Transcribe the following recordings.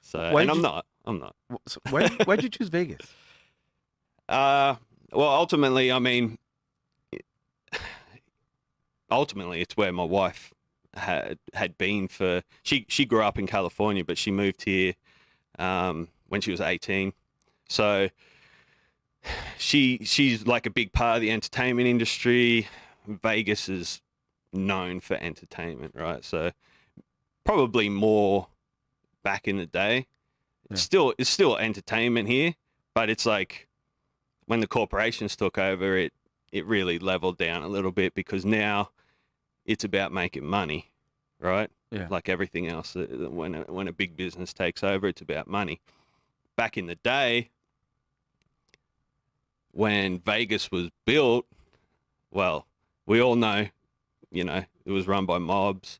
So, Why and did I'm you not. I'm not. so why'd you choose Vegas? Well, ultimately, I mean, ultimately, it's where my wife had been for. She grew up in California, but she moved here when she was 18. So she's like a big part of the entertainment industry. Vegas is known for entertainment, right? So probably more back in the day. Yeah. It's still entertainment here, but it's like when the corporations took over, it really leveled down a little bit because now it's about making money, right? Yeah. Like everything else, when a big business takes over, it's about money. Back in the day, when Vegas was built, well, we all know, it was run by mobs.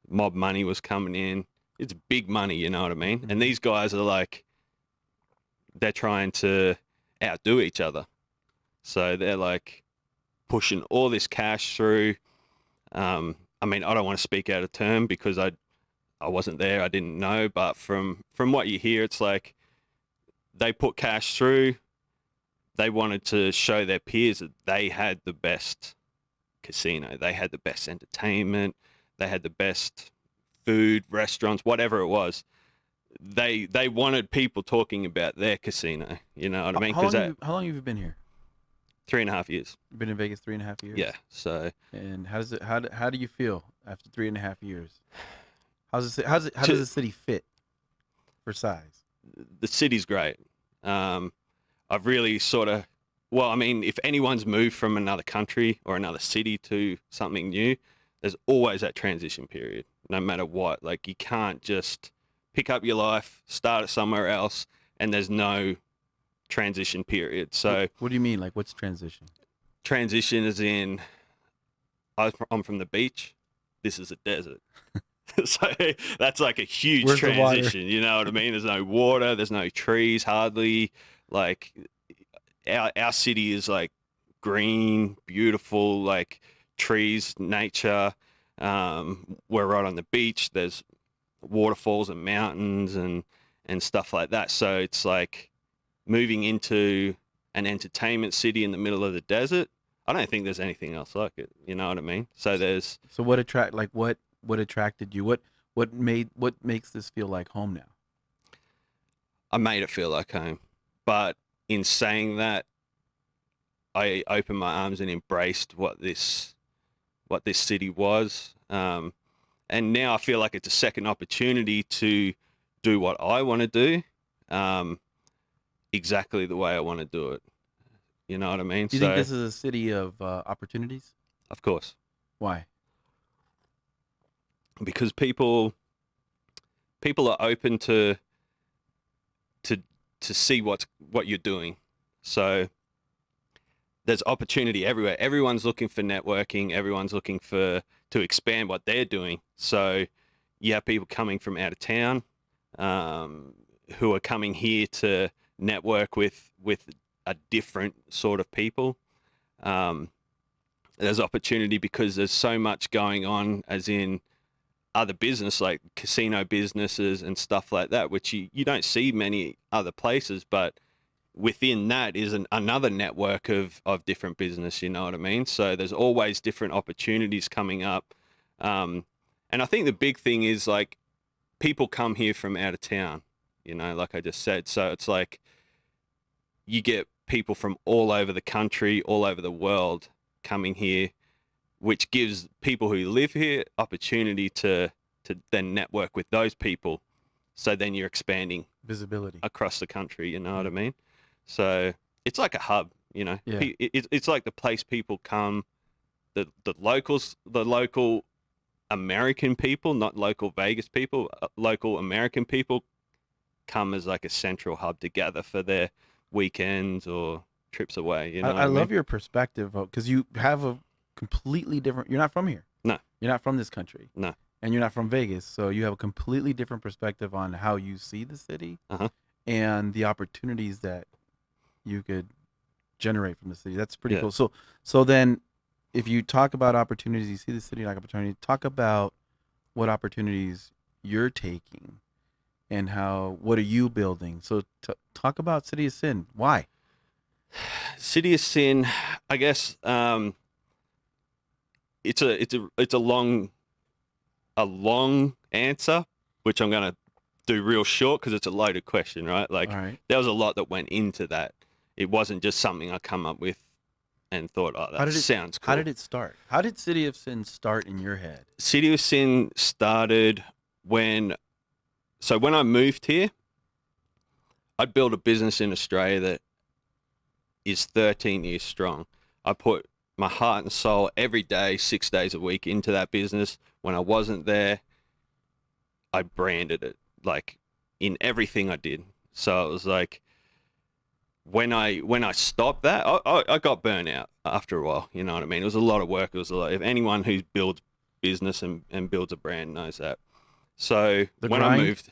Mob money was coming in. It's big money, you know what I mean? And these guys are like, they're trying to outdo each other. So they're like pushing all this cash through. I mean, I don't want to speak out of turn because I wasn't there, I didn't know, but from what you hear, it's like they put cash through. They wanted to show their peers that they had the best casino. They had the best entertainment. They had the best food, restaurants, whatever it was. They wanted people talking about their casino. You know what I mean? Because How long have you been here? 3.5 years. You've been in Vegas 3.5 years. Yeah. So And how do you feel after 3.5 years? How does the city fit for size? the city's great. I've really sort of, well, I mean, if anyone's moved from another country or another city to something new, there's always that transition period, no matter what. Like, you can't just pick up your life, start it somewhere else, and there's no transition period. So, What do you mean? Like, what's transition? transition is in, I'm from the beach, this is a desert. So that's like a huge Where's the water? transition, you know what I mean? There's no water, there's no trees hardly. Like, our city is like green, beautiful, like trees, nature. We're right on the beach. There's waterfalls and mountains and stuff like that. So it's like moving into an entertainment city in the middle of the desert. I don't think there's anything else like it. You know what I mean? So there's So what attracted you? What makes this feel like home now? I made it feel like home, but in saying that, I opened my arms and embraced what this city was. And now I feel like it's a second opportunity to do what I want to do, um, exactly the way I want to do it. You know what I mean? Do you think So, this is a city of opportunities? of course, Why? because people are open to to see what you're doing. So there's opportunity everywhere. Everyone's looking for networking. Everyone's looking to expand what they're doing. So you have people coming from out of town, who are coming here to network with a different sort of people. Um, there's opportunity because there's so much going on, as in other business like casino businesses and stuff like that, which you don't see many other places, but within that is another network of different business, you know what I mean? So there's always different opportunities coming up. And I think the big thing is like people come here from out of town, like I just said. So it's like you get people from all over the country, all over the world coming here, which gives people who live here opportunity to then network with those people. So then you're expanding Visibility. across the country, you know what I mean? So it's like a hub, Yeah. It's like the place people come, the local American people, not local Vegas people, local American people come as like a central hub to gather for their weekends or trips away, you know what I I mean? love your perspective because you have a completely different. You're not from here. No, You're not from this country, no. and you're not from Vegas. So you have a completely different perspective on how you see the city Uh-huh. and the opportunities that you could generate from the city. That's pretty Yeah. cool. So then, if you talk about opportunities, you see the city like opportunity. Talk about what opportunities you're taking and what are you building? So talk about City of Sin. Why? City of Sin, I guess. It's a long answer, which I'm gonna do real short because it's a loaded question, right? Like, All right. there was a lot that went into that. It wasn't just something I come up with and thought, oh, that sounds cool. How did it start? How did City of Sin start in your head? City of Sin started when I moved here, I'd built a business in Australia that is 13 years strong. I put my heart and soul every day, 6 days a week into that business. When I wasn't there, I branded it, like, in everything I did. So it was like, when I stopped that, I got burnt out after a while. You know what I mean? It was a lot of work. It was a lot. If anyone who builds business and builds a brand knows that. So when I moved,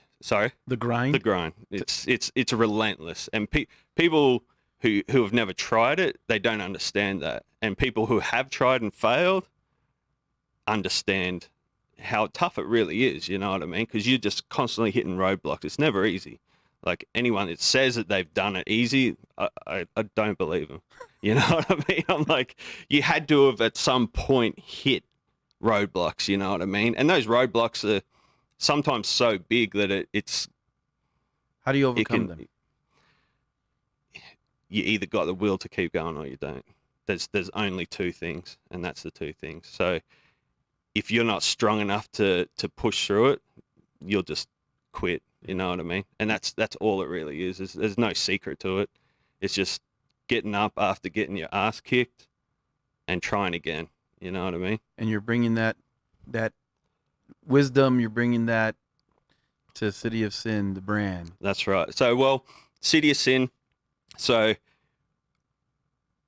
the grind, it's relentless, and people who have never tried it, they don't understand that, and people who have tried and failed understand how tough it really is. You know what I mean? Because you're just constantly hitting roadblocks. It's never easy. Like, anyone that says that they've done it easy, I don't believe them. You know what I mean? I'm like, you had to have at some point hit roadblocks. You know what I mean? And those roadblocks are sometimes so big that it's. How do you overcome them? You either got the will to keep going or you don't. There's only two things, and that's the two things. So if you're not strong enough to push through it, you'll just quit. You know what I mean? And that's all it really is. There's no secret to it. It's just getting up after getting your ass kicked and trying again. You know what I mean? And you're bringing that wisdom, you're bringing that to City of Sin, the brand. That's right. So, City of Sin. So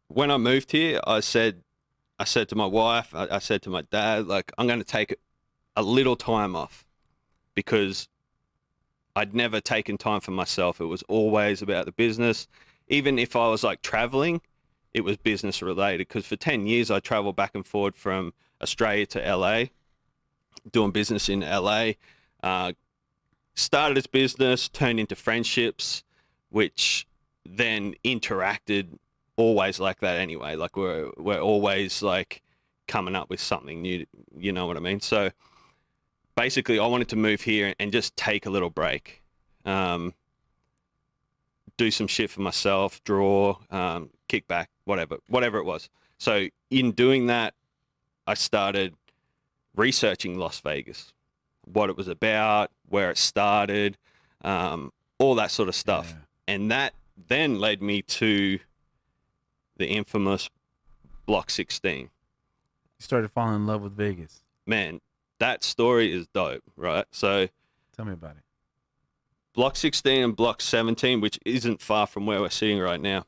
when I moved here, I said to my wife, I said to my dad, like, I'm going to take a little time off, because I'd never taken time for myself. It was always about the business. Even if I was like traveling, it was business related, because for 10 years I traveled back and forth from Australia to LA, doing business in LA. Started as business, turned into friendships, which then interacted always like that anyway. Like, we're always like coming up with something new, you know what I mean? So basically I wanted to move here and just take a little break, do some shit for myself, draw, kick back, whatever it was. So in doing that, I started researching Las Vegas, what it was about, where it started, all that sort of stuff. Yeah. And that then led me to the infamous Block 16. You started falling in love with Vegas. Man, that story is dope, right? So tell me about it. Block 16 and Block 17, which isn't far from where we're sitting right now.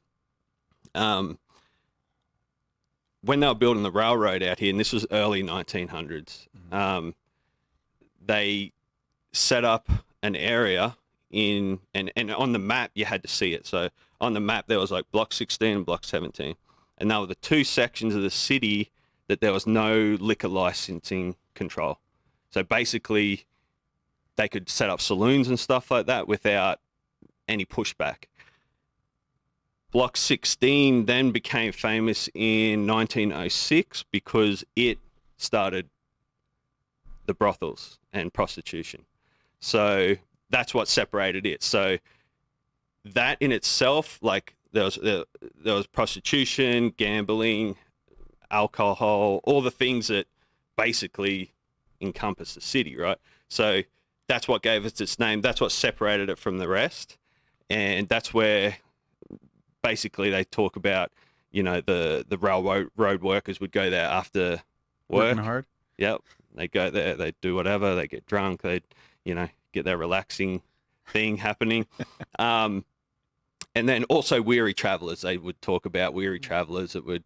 When they were building the railroad out here, and this was early 1900s, they set up an area and on the map you had to see it. So on the map there was like Block 16 and Block 17, and they were the two sections of the city that there was no liquor licensing control. So basically they could set up saloons and stuff like that without any pushback. Block 16 then became famous in 1906 because it started the brothels and prostitution. So that's what separated it. So that in itself, like, there was prostitution, gambling, alcohol, all the things that basically encompass the city, right? So that's what gave it its name. That's what separated it from the rest. And that's where basically they talk about, you know, the railroad workers would go there after work. Working hard? Yep. They go there, they do whatever, they get drunk, they, you know, get their relaxing thing happening. And then also weary travelers, they would talk about weary travelers that would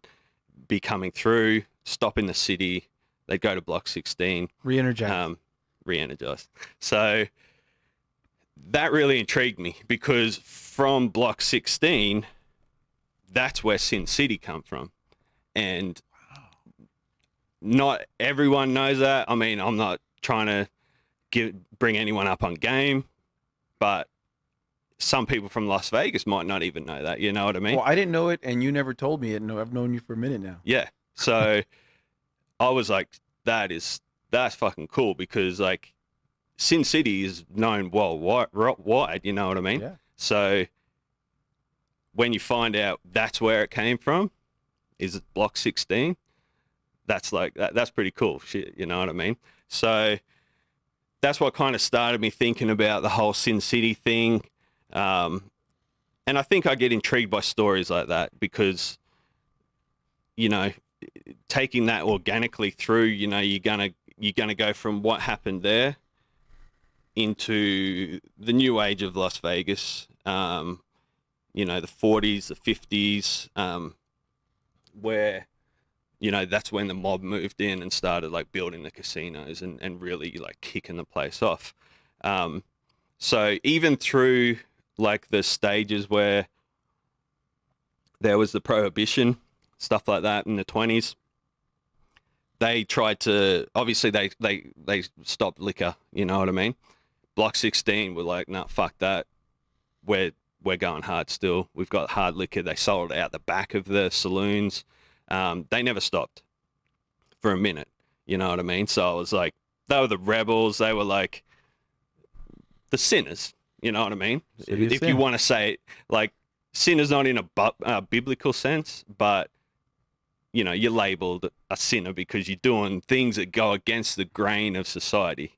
be coming through, stop in the city, they'd go to Block 16. Re-energized. So that really intrigued me, because from Block 16, that's where Sin City come from. And not everyone knows that. I mean, I'm not trying to bring anyone up on game, but some people from Las Vegas might not even know that. You know what I mean? Well, I didn't know it, and you never told me it. No, I've known you for a minute now. Yeah. So I was like, that's fucking cool, because like Sin City is known worldwide, you know what I mean? Yeah. So when you find out that's where it came from, is Block 16, that's like that's pretty cool shit, you know what I mean? So that's what kind of started me thinking about the whole Sin City thing. And I think I get intrigued by stories like that because, you know, taking that organically through, you know, you're gonna go from what happened there into the new age of Las Vegas. You know, the 40s, the 50s, where, you know, that's when the mob moved in and started like building the casinos and really like kicking the place off. So even through like the stages where there was the prohibition, stuff like that in the 20s, they tried to, obviously they stopped liquor, you know what I mean? Block 16 were like, nah, fuck that. We're going hard still. We've got hard liquor. They sold it out the back of the saloons. They never stopped for a minute, you know what I mean? So I was like, they were the rebels. They were like the sinners, you know what I mean? If you want to say it, like, sinner's not in a biblical sense, but, you know, you're labeled a sinner because you're doing things that go against the grain of society.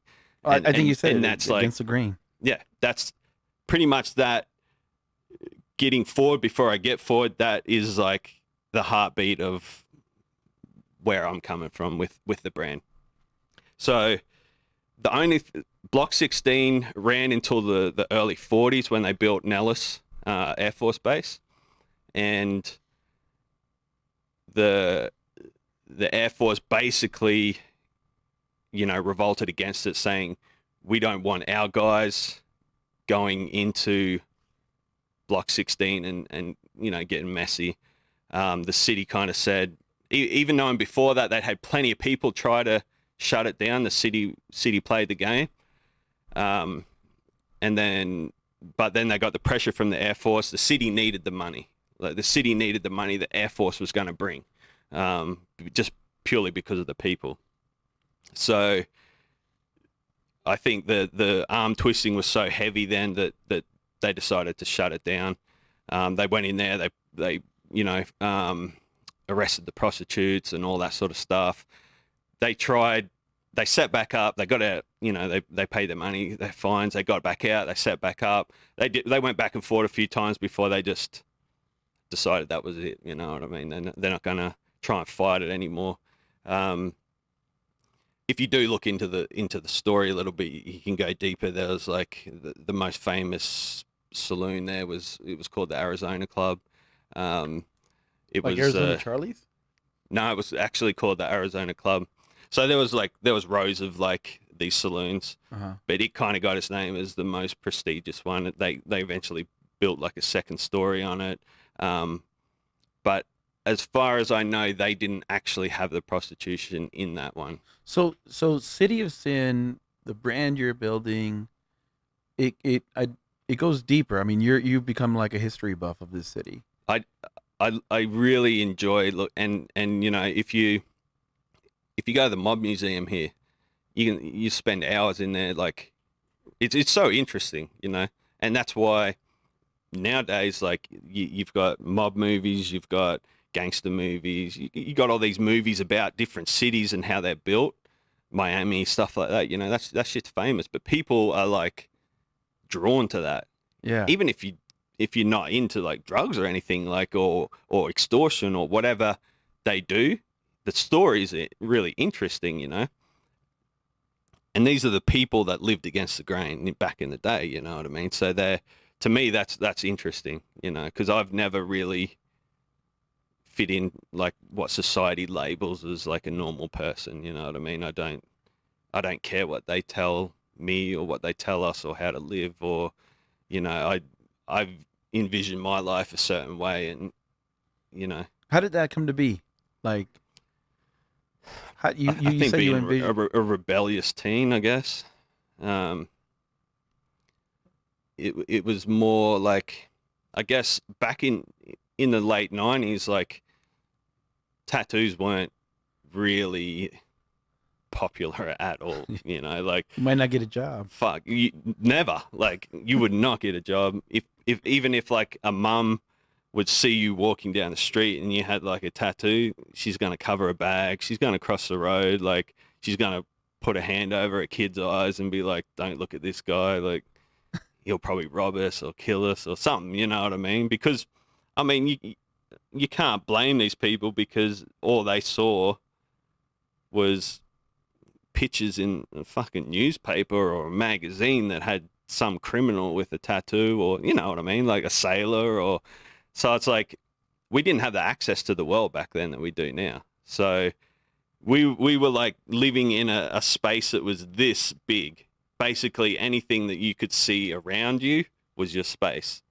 I think you said and it, that's against like, the grain. yeah, that's pretty much that. Getting forward before I get forward, that is like the heartbeat of where I'm coming from with the brand. So the only Block 16 ran until the early 40s when they built Nellis Air Force Base, and the Air Force basically, you know, revolted against it, saying we don't want our guys going into Block 16 and you know, getting messy. The city kind of said, even knowing before that they'd had plenty of people try to shut it down, the city played the game. And then they got the pressure from the Air Force. The city needed the money. Like, the city needed the money the Air Force was going to bring, just purely because of the people. So I think the arm twisting was so heavy then that they decided to shut it down. They went in there, they you know, arrested the prostitutes and all that sort of stuff. They set back up, they got out, you know, they paid their money, their fines, they got back out, they set back up. They went back and forth a few times before they just decided that was it, you know what I mean? They're not going to try and fight it anymore. If you do look into the story a little bit, you can go deeper. There was like the most famous saloon there was called the Arizona Club. It Like was Arizona Charlie's? No, it was actually called the Arizona Club. So there was rows of like these saloons, but it kind of got its name as the most prestigious one. They eventually built like a second story on it, but as far as I know, they didn't actually have the prostitution in that one. So City of Sin, the brand you're building, it goes deeper. I mean, you've become like a history buff of this city. I really enjoy and you know, if you go to the Mob Museum here, you spend hours in there. Like, it's so interesting, you know, and that's why nowadays, like, you've got mob movies, you've got gangster movies, you got all these movies about different cities and how they're built, Miami, stuff like that. You know, that shit's famous, but people are like drawn to that. Yeah. Even if you're not into like drugs or anything, like, or extortion or whatever they do, the stories are really interesting, you know. And these are the people that lived against the grain back in the day, you know what I mean? So to me, that's interesting, you know, because I've never really fit in like what society labels as like a normal person, you know what I mean? I don't care what they tell me or what they tell us or how to live, or, you know, I've envisioned my life a certain way, and, you know. How did that come to be? Like, how you I think said you being envisioned a rebellious teen, I guess. it was more like, I guess back in the late 90s, like tattoos weren't really popular at all, you know, like You might not get a job. fuck, you never, like you would not get a job if even if like a mum would see you walking down the street and you had like a tattoo, she's going to cover a bag, she's going to cross the road, like she's going to put a hand over a kid's eyes and be like, don't look at this guy, like he'll probably rob us or kill us or something, you know what I mean? Because I mean, you can't blame these people because all they saw was pictures in a fucking newspaper or a magazine that had some criminal with a tattoo, or you know what I mean, like a sailor. Or so it's like we didn't have the access to the world back then that we do now. So we were like living in a space that was this big. Basically anything that you could see around you was your space.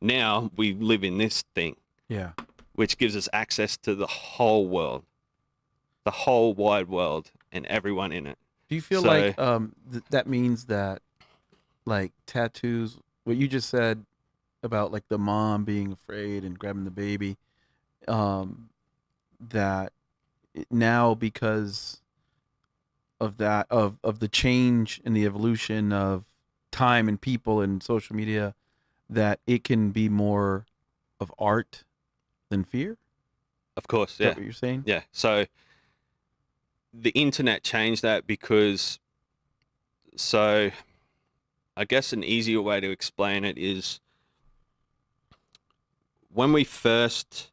Now we live in this thing, Yeah. which gives us access to the whole world, the whole wide world, and everyone in it. Do you feel So- like that means that like tattoos, what you just said about like the mom being afraid and grabbing the baby, that now because of that of the change and the evolution of time and people and social media, that it can be more of art than fear? Of course, Is that yeah. what you're saying? Yeah. So the internet changed that because, so I guess an easier way to explain it is when we first,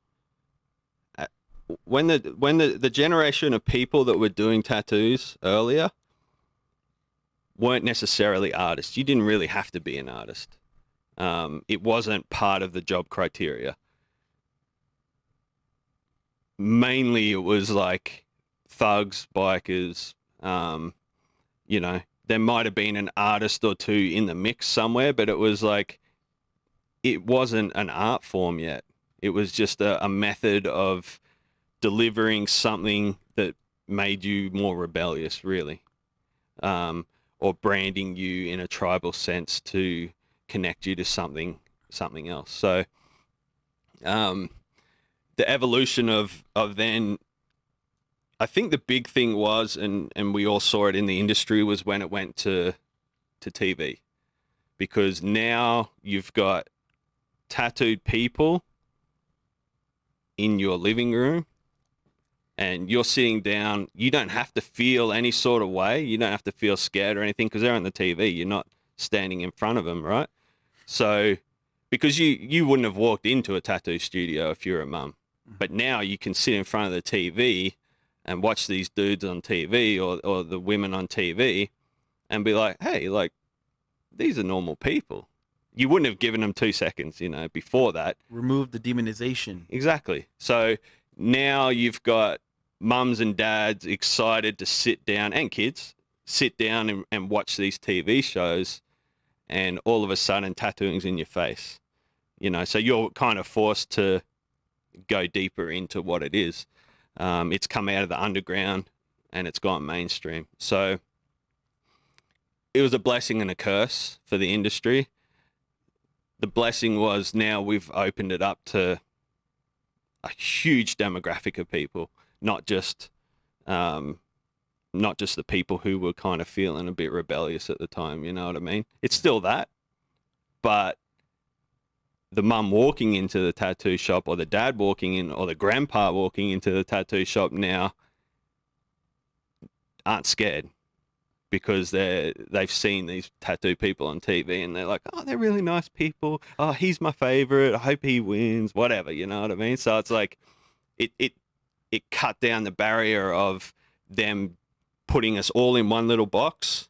when the generation of people that were doing tattoos earlier weren't necessarily artists. You didn't really have to be an artist. It wasn't part of the job criteria. Mainly it was like thugs, bikers, you know, there might have been an artist or two in the mix somewhere, but it was like, it wasn't an art form yet. It was just a method of delivering something that made you more rebellious, really, or branding you in a tribal sense to connect you to something else. So the evolution of then, I think the big thing was, and we all saw it in the industry, was when it went to TV, because now you've got tattooed people in your living room and you're sitting down. You don't have to feel any sort of way. You don't have to feel scared or anything because they're on the TV. You're not standing in front of them, right? So because you wouldn't have walked into a tattoo studio if you're a mum, but now you can sit in front of the TV and watch these dudes on TV or the women on TV and be like, hey, like, these are normal people. You wouldn't have given them 2 seconds, you know, before that. Remove the demonization. Exactly. So now you've got mums and dads excited to sit down, and kids sit down and watch these TV shows, and all of a sudden tattooing's in your face, you know, so you're kind of forced to go deeper into what it is. It's come out of the underground and it's gone mainstream. So it was a blessing and a curse for the industry. The blessing was now we've opened it up to a huge demographic of people, not just the people who were kind of feeling a bit rebellious at the time, you know what I mean? It's still that, but the mum walking into the tattoo shop, or the dad walking in, or the grandpa walking into the tattoo shop now aren't scared, because they've seen these tattoo people on TV and they're like, oh, they're really nice people. Oh, he's my favorite. I hope he wins, whatever, you know what I mean? So it's like it cut down the barrier of them putting us all in one little box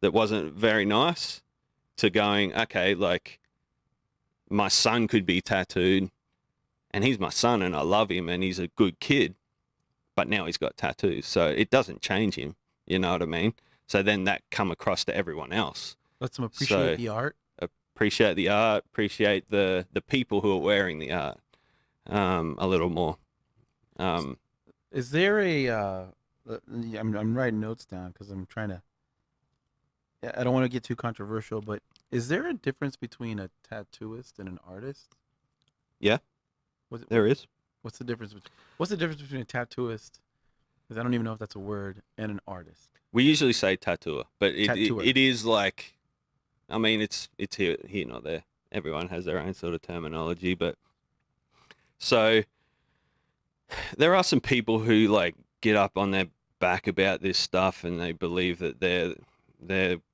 that wasn't very nice, to going, okay, like, my son could be tattooed and he's my son and I love him and he's a good kid, but now he's got tattoos. So it doesn't change him, you know what I mean? So then that come across to everyone else. Lets them appreciate the art. Appreciate the art, appreciate the people who are wearing the art a little more. Is there I'm writing notes down because I'm trying to, I don't want to get too controversial, but Is there a difference between a tattooist and an artist? Yeah, What's, there is. what's the difference? What's the difference between a tattooist? Because I don't even know if that's a word, and an artist. We usually say tattooer, but Tattooer. it is like, I mean, it's here, not there. Everyone has their own sort of terminology, but so there are some people who like get up on their back about this stuff and they believe that they're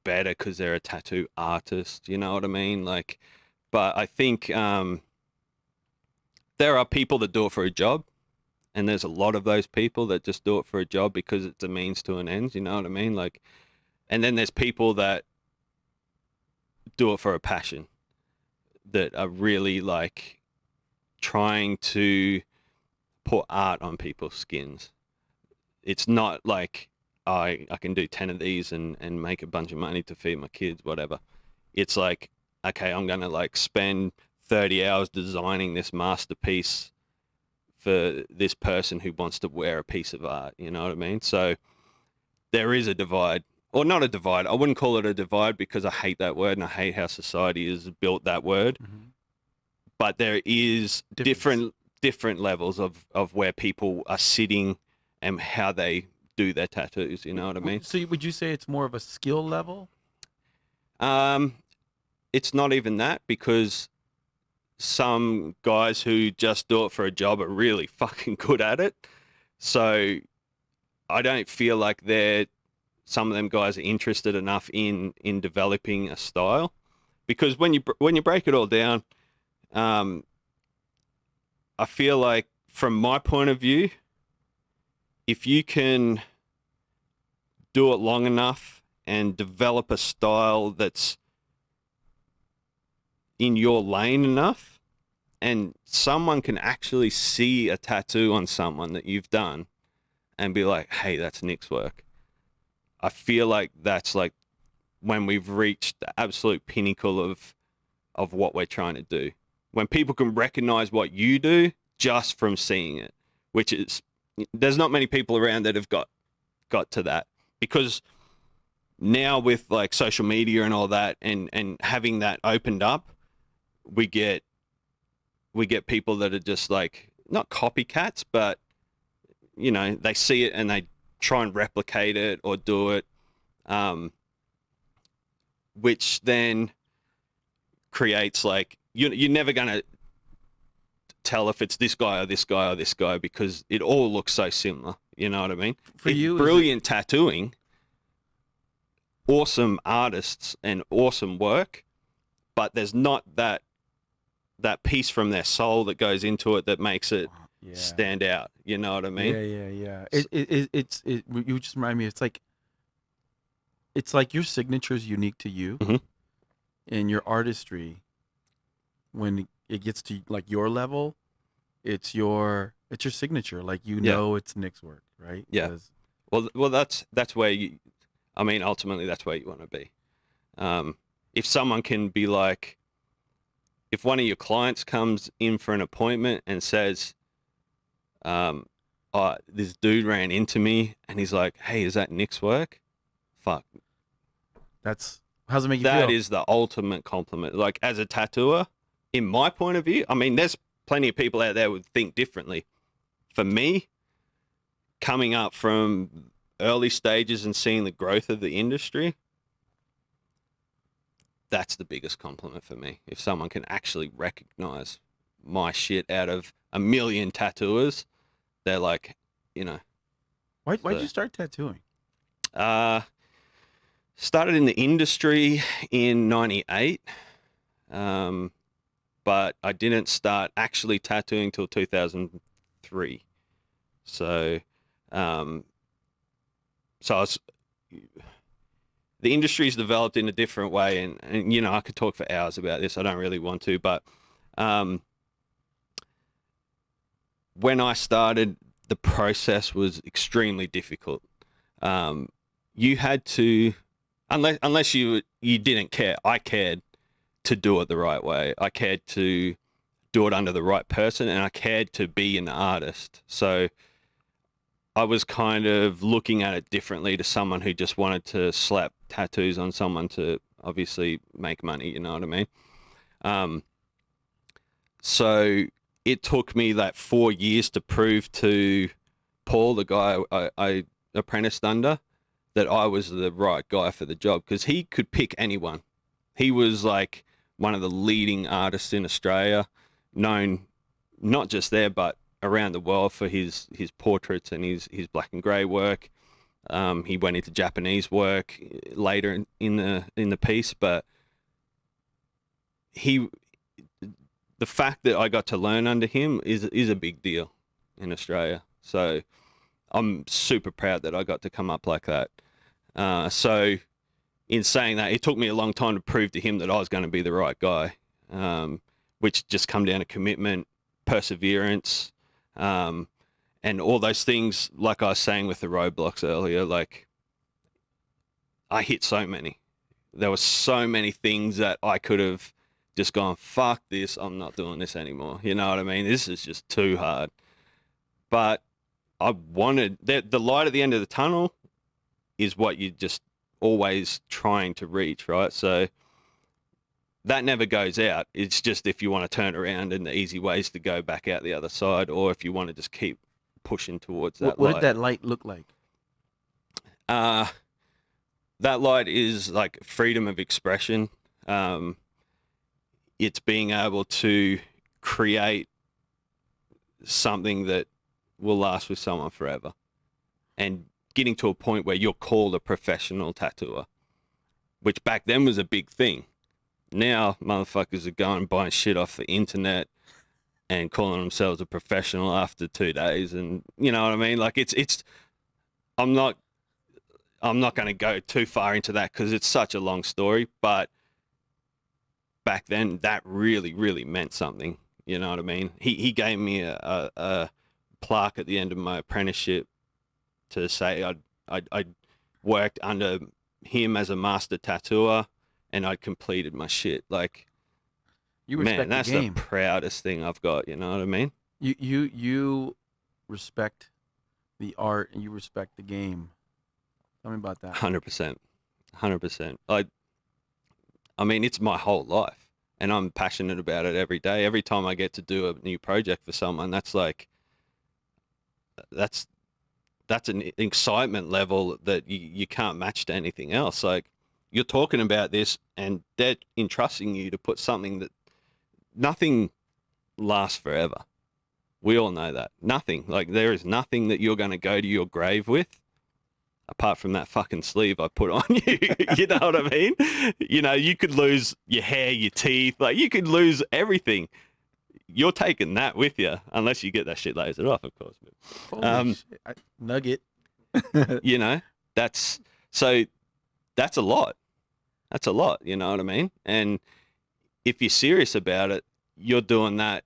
better because they're a tattoo artist. You know what I mean? Like, but I think there are people that do it for a job, and there's a lot of those people that just do it for a job because it's a means to an end. You know what I mean? Like, and then there's people that do it for a passion, that are really like trying to put art on people's skins. It's not like I can do 10 of these and make a bunch of money to feed my kids, whatever. It's like, okay, I'm going to like spend 30 hours designing this masterpiece for this person who wants to wear a piece of art. You know what I mean? So there is a divide, or not a divide. I wouldn't call it a divide because I hate that word and I hate how society has built that word. Mm-hmm. But there is different levels of where people are sitting and how they do their tattoos. You know what I mean? So would you say it's more of a skill level? It's not even that, because some guys who just do it for a job are really fucking good at it. So I don't feel like some of them guys are interested enough in developing a style, because when you break it all down, I feel like from my point of view, if you can do it long enough and develop a style that's in your lane enough, and someone can actually see a tattoo on someone that you've done and be like, hey, that's Nixx work. I feel like that's like when we've reached the absolute pinnacle of what we're trying to do. When people can recognize what you do just from seeing it, which is, there's not many people around that have got to that, because now with like social media and all that, and having that opened up, we get people that are just like, not copycats, but you know, they see it and they try and replicate it or do it, which then creates like, you're never going to tell if it's this guy or this guy or this guy, because it all looks so similar. You know what I mean? For you, brilliant tattooing, awesome artists and awesome work, but there's not that piece from their soul that goes into it that makes it stand out. You know what I mean? Yeah. You just remind me. It's like your signature is unique to you, mm-hmm. and your artistry, when it gets to like your level, it's your signature. Like, you know, it's Nixx work, right? Yeah. Well, that's where you. I mean, ultimately, that's where you want to be. If someone can be like, if one of your clients comes in for an appointment and says, oh, this dude ran into me, and he's like, hey, is that Nixx work? Fuck. How's it make you feel? That is the ultimate compliment. Like, as a tattooer, in my point of view, I mean, there's plenty of people out there who think differently. For me, coming up from early stages and seeing the growth of the industry, that's the biggest compliment for me. If someone can actually recognize my shit out of a million tattooers, they're like, you know. Why'd you start tattooing? Started in the industry in 98, but I didn't start actually tattooing till 2003. So, I was, the industry's developed in a different way, and you know, I could talk for hours about this. I don't really want to, but when I started, the process was extremely difficult. You had to, unless you didn't care. I cared to do it the right way. I cared to do it under the right person, and I cared to be an artist. So I was kind of looking at it differently to someone who just wanted to slap tattoos on someone to, obviously make money, you know what I mean? So it took me that 4 years to prove to Paul, the guy I apprenticed under, that I was the right guy for the job, because he could pick anyone. He was like one of the leading artists in Australia, known not just there but around the world for his portraits and his black and grey work. He went into Japanese work later in the piece, but the fact that I got to learn under him is a big deal in Australia. So I'm super proud that I got to come up like that. So in saying that, it took me a long time to prove to him that I was going to be the right guy, which just come down to commitment, perseverance, and all those things. Like I was saying with the roadblocks earlier, like I hit so many. There were so many things that I could have just gone, fuck this, I'm not doing this anymore. You know what I mean? This is just too hard. But I wanted the light at the end of the tunnel is what you just always trying to reach, right? So that never goes out. It's just if you want to turn around, and the easy ways to go back out the other side, or if you want to just keep pushing towards that light. What did that light look like? That light is like freedom of expression. It's being able to create something that will last with someone forever, and getting to a point where you're called a professional tattooer, which back then was a big thing. Now motherfuckers are going buying shit off the internet and calling themselves a professional after 2 days, and you know what I mean? Like it's I'm not going to go too far into that because it's such a long story, but back then that really, really meant something. You know what I mean? He gave me a plaque at the end of my apprenticeship to say I'd worked under him as a master tattooer and I'd completed my shit. Like, You respect man, that's the game. the proudest thing I've got. You know what I mean? You respect the art and you respect the game. Tell me about that. 100%. 100%. I mean, it's my whole life, and I'm passionate about it every day. Every time I get to do a new project for someone, that's an excitement level that you can't match to anything else. Like, you're talking about this, and they're entrusting you to put something that nothing lasts forever. We all know that. Nothing. Like, there is nothing that you're going to go to your grave with, apart from that fucking sleeve I put on you. You know what I mean? You know, you could lose your hair, your teeth, like you could lose everything. You're taking that with you, unless you get that shit lasered off, of course. Holy shit. Nugget. You know, that's a lot. That's a lot, you know what I mean? And if you're serious about it, you're doing that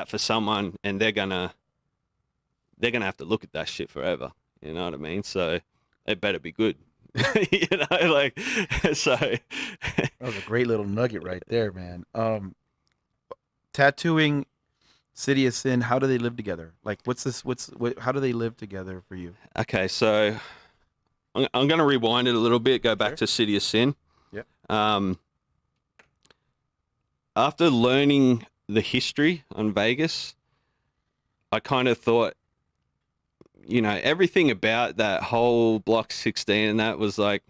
for someone, and they're gonna have to look at that shit forever. You know what I mean? So it better be good. You know, like, so. That was a great little nugget right there, man. Tattooing, City of Sin, how do they live together? Like, how do they live together for you? Okay, so I'm going to rewind it a little bit, go back Sure. to City of Sin. Yeah. After learning the history on Vegas, I kind of thought, you know, everything about that whole Block 16 and that was like,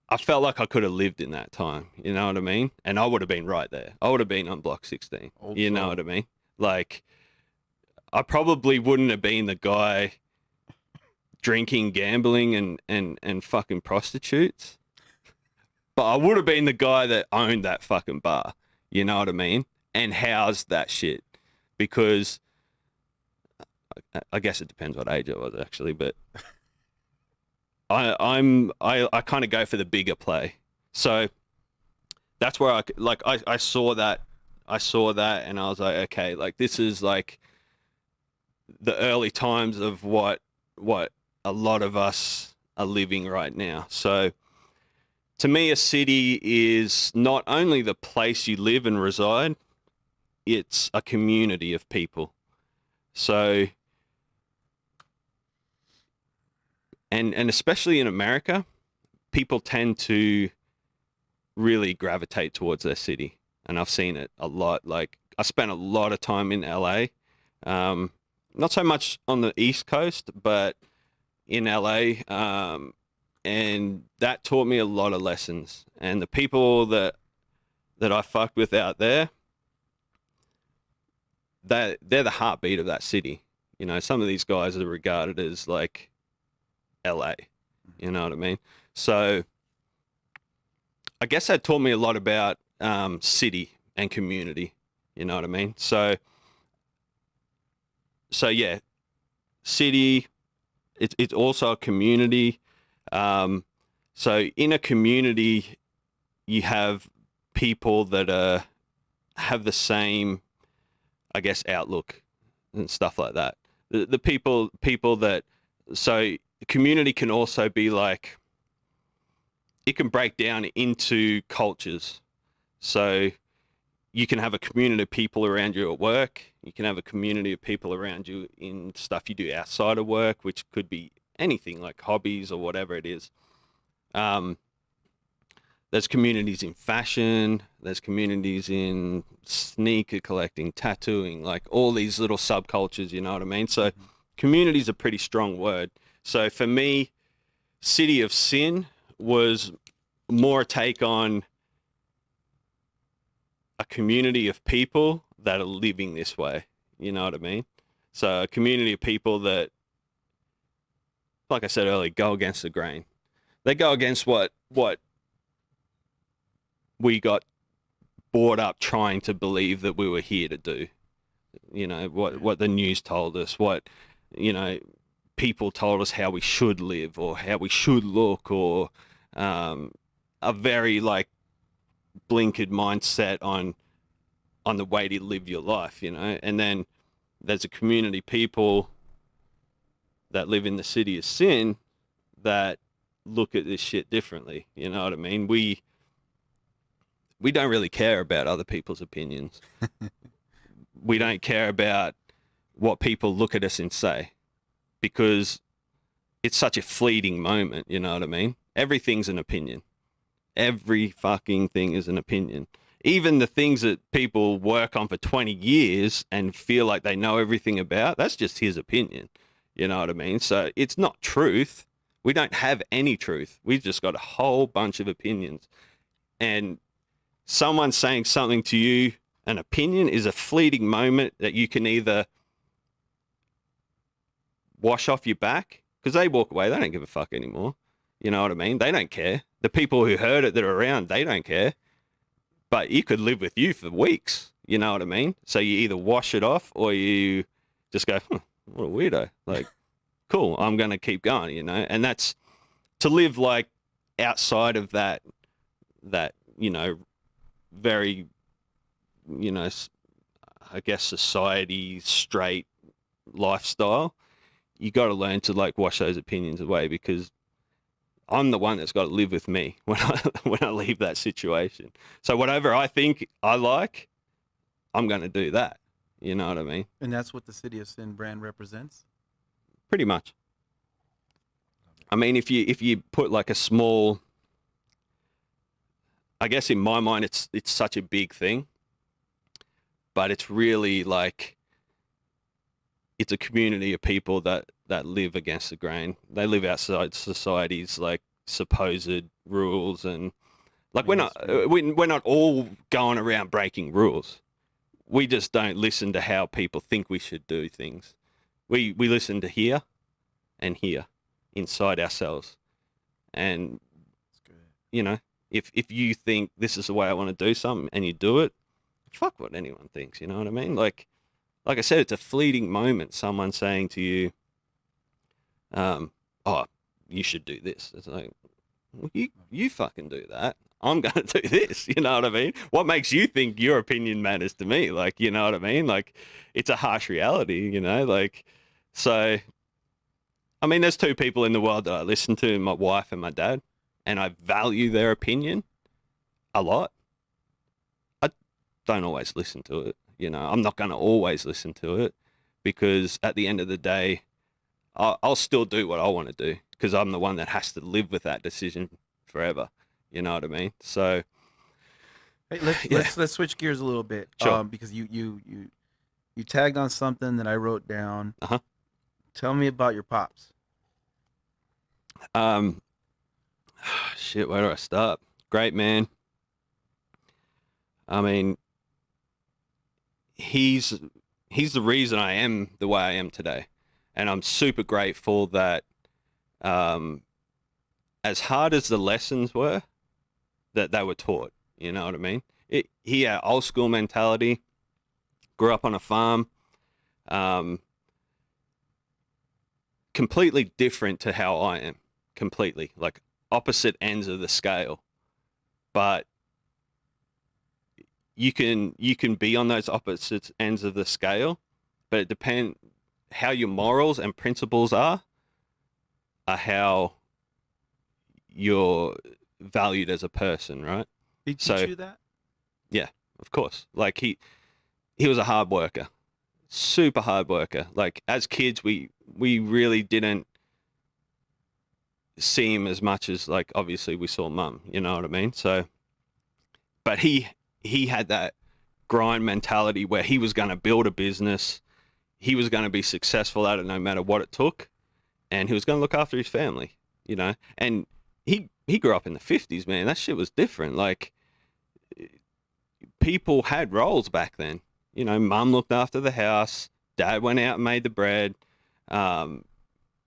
I felt like I could have lived in that time, you know what I mean? And I would have been right there. I would have been on Block 16, you know what I mean? Like, I probably wouldn't have been the guy drinking, gambling, and fucking prostitutes, but I would have been the guy that owned that fucking bar, you know what I mean? And housed that shit, because I guess it depends what age I was actually, but I kind of go for the bigger play. So that's where I saw that and I was like, okay, like this is like the early times of what a lot of us are living right now. So to me, a city is not only the place you live and reside, it's a community of people. So and especially in America, people tend to really gravitate towards their city, and I've seen it a lot. Like, I spent a lot of time in LA, not so much on the East Coast, but in LA, and that taught me a lot of lessons. And the people that I fucked with out there, they're the heartbeat of that city. You know, some of these guys are regarded as like LA. You know what I mean? So I guess that taught me a lot about city and community. You know what I mean? So yeah, city. It's also a community. So in a community, you have people that have the same, I guess, outlook and stuff like that. The people that, so community can also be like, it can break down into cultures. So you can have a community of people around you at work. You can have a community of people around you in stuff you do outside of work, which could be anything like hobbies or whatever it is. There's communities in fashion. There's communities in sneaker collecting, tattooing, like all these little subcultures, you know what I mean? So community is a pretty strong word. So for me, City of Sin was more a take on a community of people that are living this way. You know what I mean? So a community of people that, like I said earlier, go against the grain. They go against what we got brought up trying to believe that we were here to do. You know, what the news told us, what, you know, people told us how we should live or how we should look, or a very like blinkered mindset on the way to live your life, you know. And then there's a community of people that live in the City of Sin that look at this shit differently. You know what I mean? We don't really care about other people's opinions. We don't care about what people look at us and say, because it's such a fleeting moment. You know what I mean? Everything's an opinion. Every fucking thing is an opinion. Even the things that people work on for 20 years and feel like they know everything about, that's just his opinion. You know what I mean? So it's not truth. We don't have any truth. We've just got a whole bunch of opinions. And someone saying something to you, an opinion, is a fleeting moment that you can either wash off your back, because they walk away, they don't give a fuck anymore. You know what I mean? They don't care. The people who heard it that are around, they don't care. But it could live with you for weeks. You know what I mean? So you either wash it off or you just go, what a weirdo. Like, cool, I'm going to keep going, you know? And that's to live like outside of that, you know, very, you know, I guess society straight lifestyle. You got to learn to like wash those opinions away, because I'm the one that's got to live with me when I leave that situation. So whatever I think I like, I'm going to do that. You know what I mean? And that's what the City of Sin brand represents? Pretty much. I mean, if you put like a small, I guess in my mind, it's such a big thing, but it's really like, it's a community of people that live against the grain. They live outside society's like supposed rules, and like we're not all going around breaking rules. We just don't listen to how people think we should do things. We listen to hear and hear inside ourselves. And you know, if you think this is the way I want to do something and you do it, fuck what anyone thinks. You know what I mean? Like I said, it's a fleeting moment. Someone saying to you, "Oh, you should do this." It's like, well, you fucking do that. I'm going to do this. You know what I mean? What makes you think your opinion matters to me? Like, you know what I mean? Like, it's a harsh reality, you know? Like, so, I mean, there's two people in the world that I listen to, my wife and my dad, and I value their opinion a lot. I don't always listen to it. You know, I'm not going to always listen to it, because at the end of the day, I'll still do what I want to do, because I'm the one that has to live with that decision forever. You know what I mean? So Hey, yeah, let's switch gears a little bit. sure. Because you tagged on something that I wrote down. Uh-huh. Tell me about your pops. Um, shit, where do I start? Great man. I mean, he's he's the reason I am the way I am today, and I'm super grateful that, um, as hard as the lessons were, that they were taught. You know what I mean? He had old school mentality. Grew up on a farm. Um, Completely different to how I am. Completely like opposite ends of the scale, but you can be on those opposite ends of the scale, but it depends how your morals and principles are how you're valued as a person, right? He teach So you that? yeah, of course. Like he was a hard worker, super hard worker. Like as kids, we really didn't see him as much as like obviously we saw mum. You know what I mean? So, but he had that grind mentality where he was going to build a business, he was going to be successful at it no matter what it took, and he was going to look after his family. You know, and he grew up in the 50s, man. That shit was different. Like people had roles back then. You know, mum looked after the house, dad went out and made the bread. Um,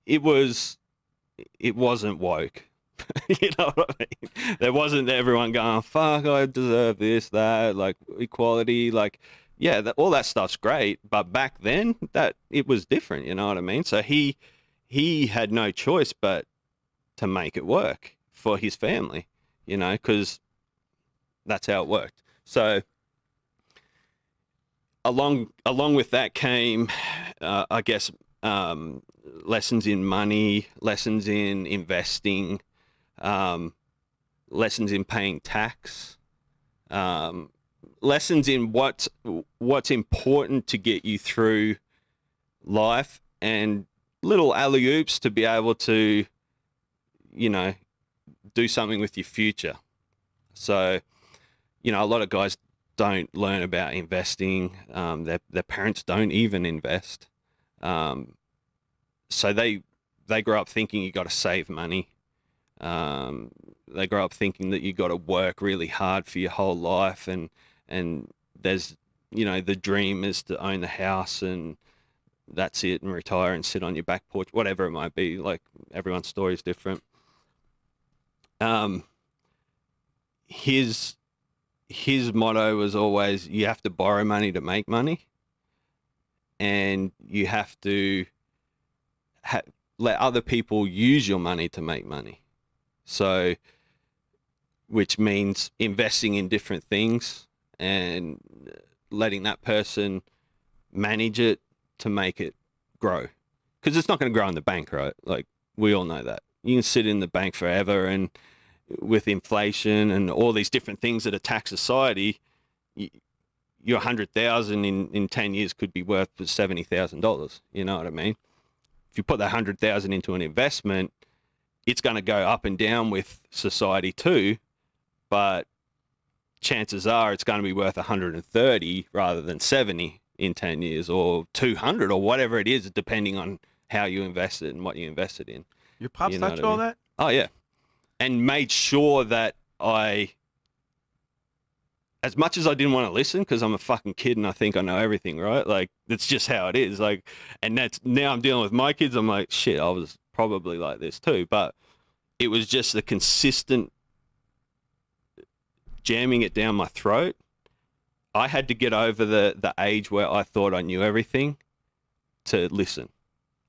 it was it wasn't woke. You know what I mean? There wasn't everyone going, fuck, I deserve this, that, like equality, like, yeah, all that stuff's great. But back then, that it was different. You know what I mean? So he had no choice but to make it work for his family. You know, because that's how it worked. So along with that came, I guess, lessons in money, lessons in investing, um, lessons in paying tax, um, lessons in what's important to get you through life, and little alley oops to be able to, you know, do something with your future. So, you know, a lot of guys don't learn about investing. Their parents don't even invest. So they grow up thinking you got to save money. They grow up thinking that you got to work really hard for your whole life, and there's, you know, the dream is to own the house and that's it, and retire and sit on your back porch, whatever it might be. Like everyone's story is different. Um, his his motto was always, you have to borrow money to make money, and you have to let other people use your money to make money. So, which means investing in different things and letting that person manage it to make it grow. Because it's not going to grow in the bank, right? Like, we all know that. You can sit in the bank forever, and with inflation and all these different things that attack society, your 100,000 in 10 years could be worth $70,000. You know what I mean? If you put that 100,000 into an investment, it's going to go up and down with society too, but chances are it's going to be worth 130 rather than 70 in 10 years, or 200, or whatever it is, depending on how you invested and what you invested in. Your pops You know taught what you I all mean? that? Oh yeah. And made sure that as much as I didn't want to listen, because I'm a fucking kid and I think I know everything, right? Like, that's just how it is. Like, and that's, now I'm dealing with my kids. I'm like, shit, I was probably like this too. But it was just the consistent jamming it down my throat. I had to get over the age where I thought I knew everything to listen.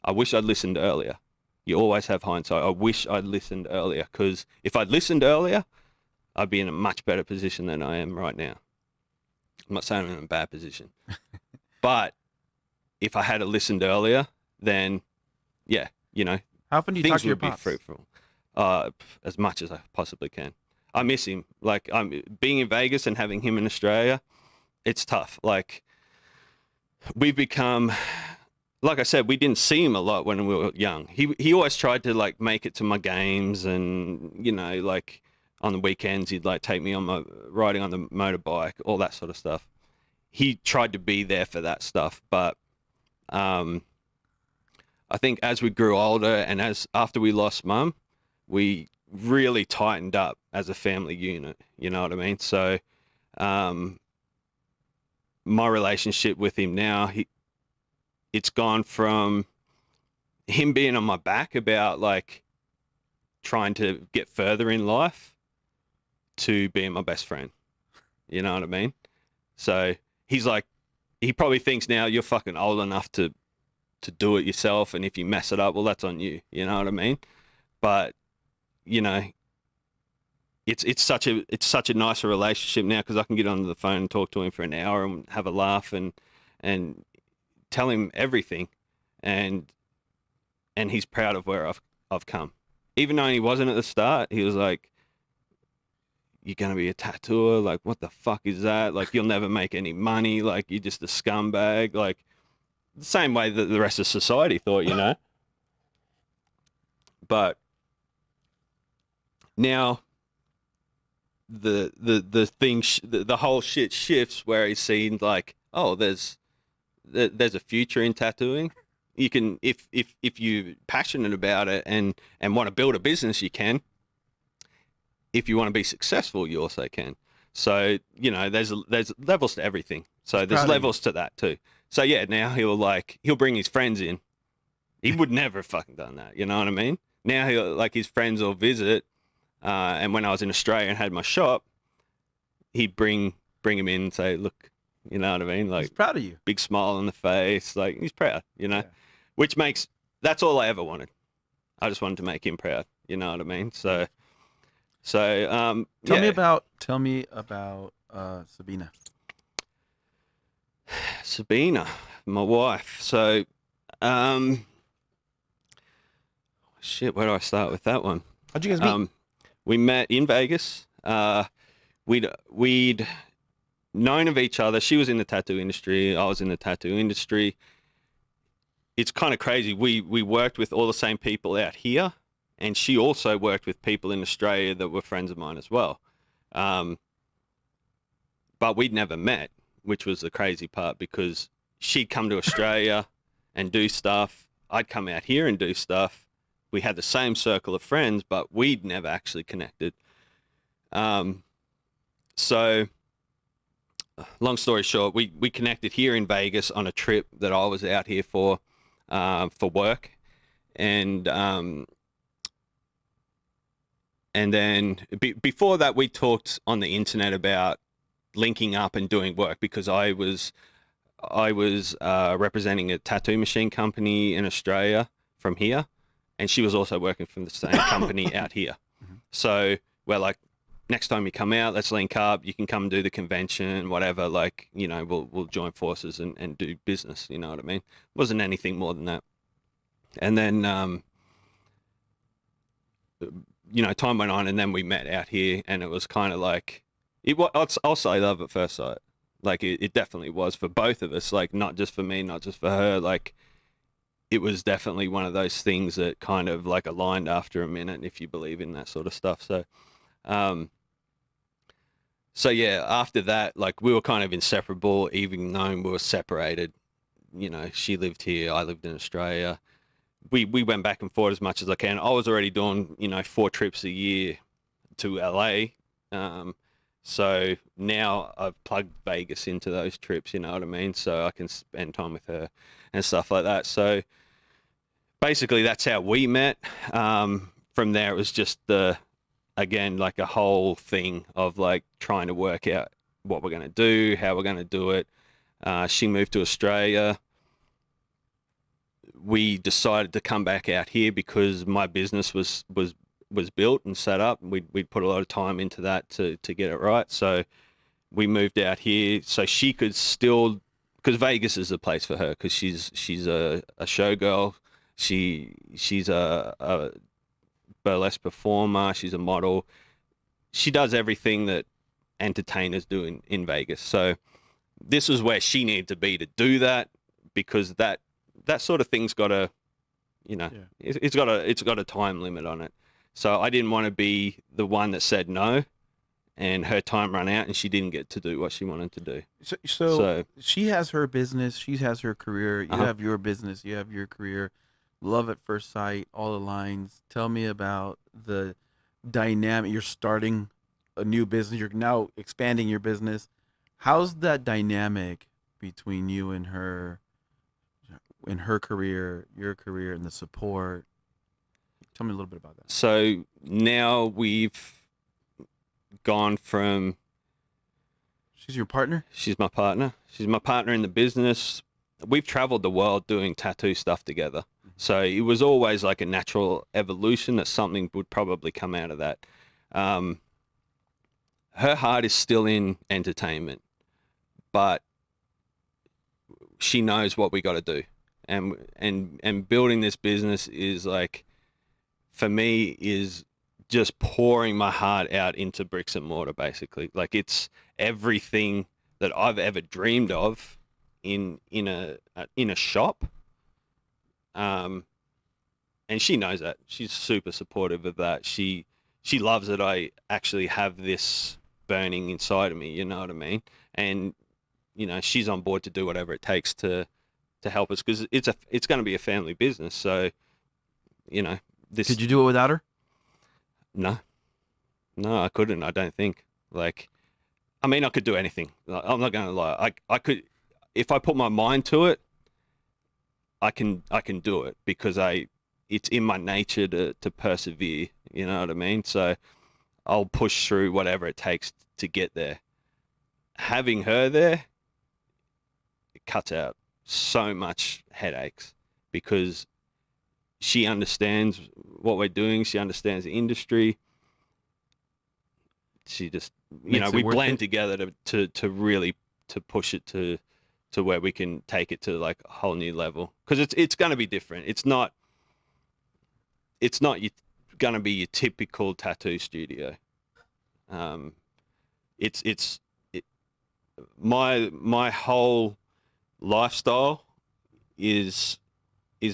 I wish I'd listened earlier. You always have hindsight. I wish I'd listened earlier, because if I'd listened earlier, I'd be in a much better position than I am right now. I'm not saying I'm in a bad position, but if I had listened earlier, then yeah, you know, How often do you talk things to your would be pops? fruitful. As much as I possibly can. I miss him. Like, I'm being in Vegas and having him in Australia. It's tough. Like, we've become like I said, we didn't see him a lot when we were young. He always tried to like make it to my games, and like on the weekends he'd like take me on my riding on the motorbike, all that sort of stuff. He tried to be there for that stuff, but I think as we grew older and as after we lost mum, we really tightened up as a family unit. You know what I mean? So my relationship with him now, it's gone from him being on my back about like trying to get further in life to being my best friend. You know what I mean? So he's like, he probably thinks now you're fucking old enough to do it yourself, and if you mess it up, well, that's on you. You know what I mean? But it's such a nicer relationship now because I can get on the phone and talk to him for an hour and have a laugh and tell him everything, and he's proud of where I've come. Even though he wasn't at the start, he was like, "You're gonna be a tattooer? Like, what the fuck is that? Like, you'll never make any money. Like, you're just a scumbag." Like, the same way that the rest of society thought. But now the whole shit shifts where he's seen like, oh, there's a future in tattooing. You can, if you're passionate about it and want to build a business, you can. If you want to be successful, you also can. So there's levels to everything. So there's levels to that too. So yeah, now he'll bring his friends in. He would never have fucking done that. You know what I mean? Now his friends will visit. And when I was in Australia and had my shop, he'd bring him in and say, "Look," you know what I mean? Like, he's proud of you. Big smile on the face, like he's proud, Yeah. Which that's all I ever wanted. I just wanted to make him proud, you know what I mean? So tell me about Sabina. Sabina, my wife. So, shit, where do I start with that one? How'd you guys meet? We met in Vegas. We'd known of each other. She was in the tattoo industry. I was in the tattoo industry. It's kind of crazy. We worked with all the same people out here, and she also worked with people in Australia that were friends of mine as well. But we'd never met, which was the crazy part, because she'd come to Australia and do stuff. I'd come out here and do stuff. We had the same circle of friends, but we'd never actually connected. So long story short, we connected here in Vegas on a trip that I was out here for work. And then before that, we talked on the internet about linking up and doing work, because I was representing a tattoo machine company in Australia from here. And she was also working from the same company out here. Mm-hmm. So we're like, next time you come out, let's link up. You can come do the convention, whatever. Like, we'll join forces and do business. You know what I mean? Wasn't anything more than that. And then, time went on, and then we met out here, and it was kind of like, I'll say love at first sight. Like, it definitely was for both of us. Like, not just for me, not just for her. Like, it was definitely one of those things that kind of like aligned after a minute, if you believe in that sort of stuff. So, yeah, after that, like, we were kind of inseparable, even though we were separated. She lived here, I lived in Australia. We went back and forth as much as I can. I was already doing, 4 trips a year to LA. So now I've plugged Vegas into those trips, you know what I mean? So I can spend time with her and stuff like that. So basically that's how we met. From there, it was just again, like a whole thing of like trying to work out what we're going to do, how we're going to do it. She moved to Australia. We decided to come back out here because my business was built and set up. We'd put a lot of time into that to get it right. So we moved out here so she could still, because Vegas is the place for her, because she's a showgirl. She's a burlesque performer. She's a model. She does everything that entertainers do in Vegas. So this was where she needed to be to do that, because that that sort of thing's got a, Yeah. it's got a time limit on it. So I didn't want to be the one that said no, and her time ran out, and she didn't get to do what she wanted to do. So she has her business, she has her career. You Uh-huh. have your business, you have your career. Love at first sight, all the lines. Tell me about the dynamic. You're starting a new business. You're now expanding your business. How's that dynamic between you and her, in her career, your career, and the support? Tell me a little bit about that. So now we've gone from, She's your partner? she's my partner. She's my partner in the business. We've traveled the world doing tattoo stuff together. So it was always like a natural evolution that something would probably come out of that. Her heart is still in entertainment, but she knows what we got to do. And building this business is like, for me, is just pouring my heart out into bricks and mortar, basically. Like, it's everything that I've ever dreamed of in a shop. And she knows that. She's super supportive of that. She loves that I actually have this burning inside of me, you know what I mean? And she's on board to do whatever it takes to help us, because it's going to be a family business. So, this. Could you do it without her? No, I couldn't. I don't think. Like, I mean, I could do anything. I'm not going to lie. I could, if I put my mind to it, I can do it, because it's in my nature to persevere. You know what I mean? So I'll push through whatever it takes to get there. Having her there, it cuts out so much headaches, because she understands what we're doing. She understands the industry. She just, we blend together to really to push it to where we can take it to like a whole new level, because it's going to be different. It's not going to be your typical tattoo studio. My whole lifestyle is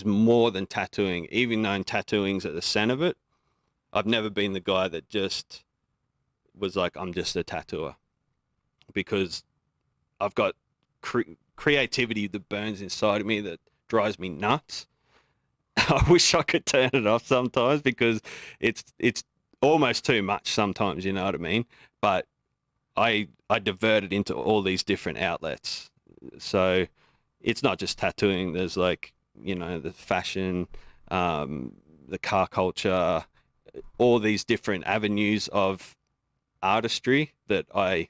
more than tattooing. Even though tattooing's at the center of it, I've never been the guy that just was like, I'm just a tattooer, because I've got creativity that burns inside of me that drives me nuts. I wish I could turn it off sometimes, because it's almost too much sometimes, you know what I mean? But I divert it into all these different outlets. So it's not just tattooing. There's like, the fashion, the car culture, all these different avenues of artistry that I,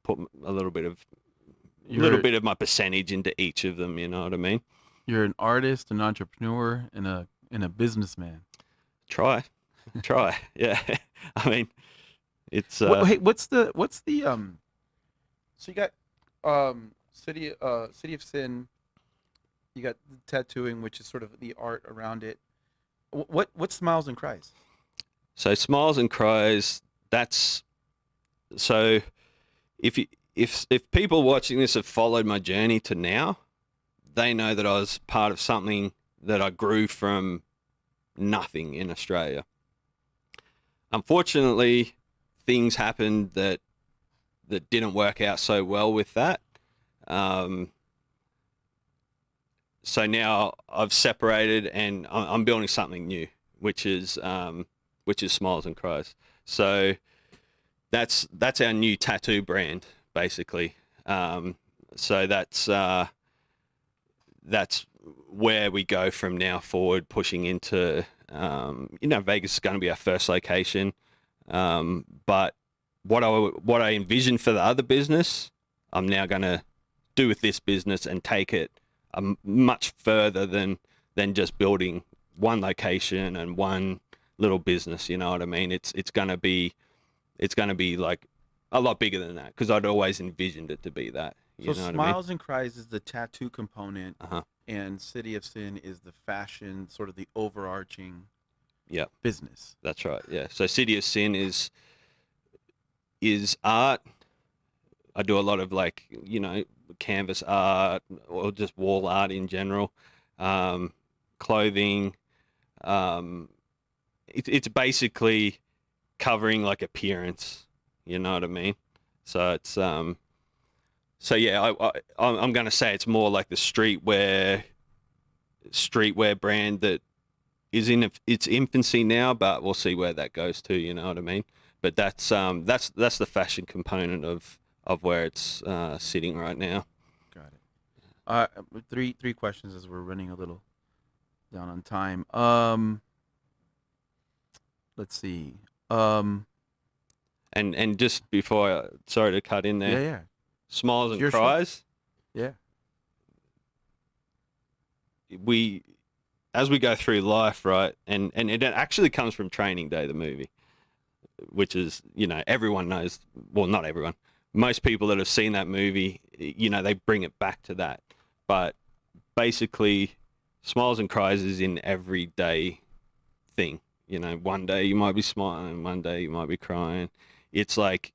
put a little bit of my percentage into each of them. You know what I mean? You're an artist, an entrepreneur, and a businessman. Try, yeah. I mean, it's. Hey, what's the So you got City of Sin. You got tattooing, which is sort of the art around it. What Smiles and Cries? So Smiles and Cries. That's so. If people watching this have followed my journey to now, they know that I was part of something that I grew from nothing in Australia. Unfortunately, things happened that didn't work out so well with that. So now I've separated, and I'm building something new, which is Smiles and Cries. So that's our new tattoo brand, basically. So that's where we go from now forward, pushing into, Vegas is going to be our first location. But what I envisioned for the other business, I'm now going to do with this business and take it much further than just building one location and one little business. You know what I mean? It's going to be like a lot bigger than that, because I'd always envisioned it to be that. You know what I mean? Smiles and Cries is the tattoo component, Uh-huh. and City of Sin is the fashion, sort of the overarching business. That's right. Yeah. So City of Sin is art. I do a lot of, like, canvas art or just wall art in general, clothing. It's basically covering like appearance. You know what I mean? So it's so yeah, I'm gonna say it's more like the streetwear brand that is in its infancy now, but we'll see where that goes to. You know what I mean? But that's the fashion component of where it's sitting right now. Got it. Three questions as we're running a little down on time. Let's see. And just before, sorry to cut in there. Yeah. Smiles and Your show. cries. Yeah. As we go through life, right, and it actually comes from Training Day, the movie, which is, everyone knows, well, not everyone, most people that have seen that movie, they bring it back to that. But basically, smiles and cries is in everyday thing. One day you might be smiling, one day you might be crying. It's like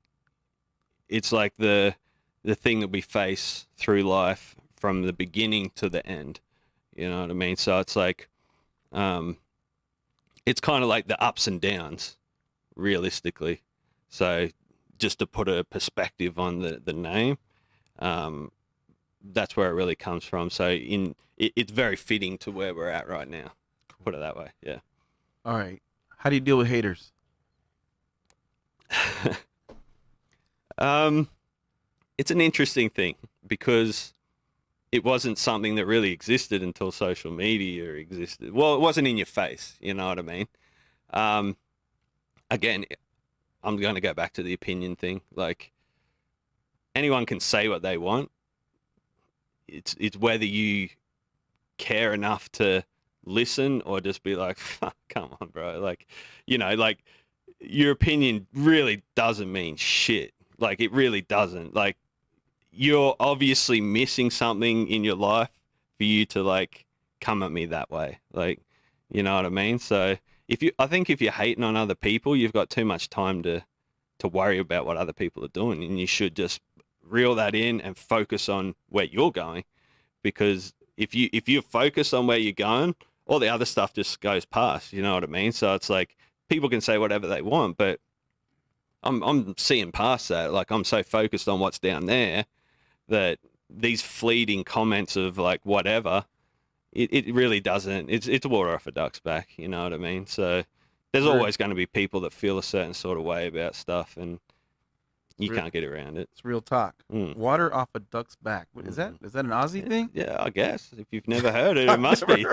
the thing that we face through life from the beginning to the end. You know what I mean? So it's like, it's kind of like the ups and downs, realistically. So just to put a perspective on the name, that's where it really comes from. So it's very fitting to where we're at right now. Put it that way. Yeah. All right. How do you deal with haters? It's an interesting thing because it wasn't something that really existed until social media existed. Well, it wasn't in your face, you know what I mean? Again, I'm going to go back to the opinion thing. Like, anyone can say what they want. It's whether you care enough to listen or just be like, come on, bro. Like, like, your opinion really doesn't mean shit. Like, it really doesn't. Like, you're obviously missing something in your life for you to like come at me that way. Like, you know what I mean? So I think if you're hating on other people, you've got too much time to worry about what other people are doing, and you should just reel that in and focus on where you're going. Because if you're focused on where you're going, all the other stuff just goes past. You know what I mean? So it's like people can say whatever they want, but I'm seeing past that. Like, I'm so focused on what's down there that these fleeting comments of like whatever, it really doesn't. It's water off a duck's back. You know what I mean? So there's always going to be people that feel a certain sort of way about stuff, and you can't get around it. It's real talk. Water off a duck's back. What, is that an Aussie thing? Yeah, I guess. If you've never heard it, it must be.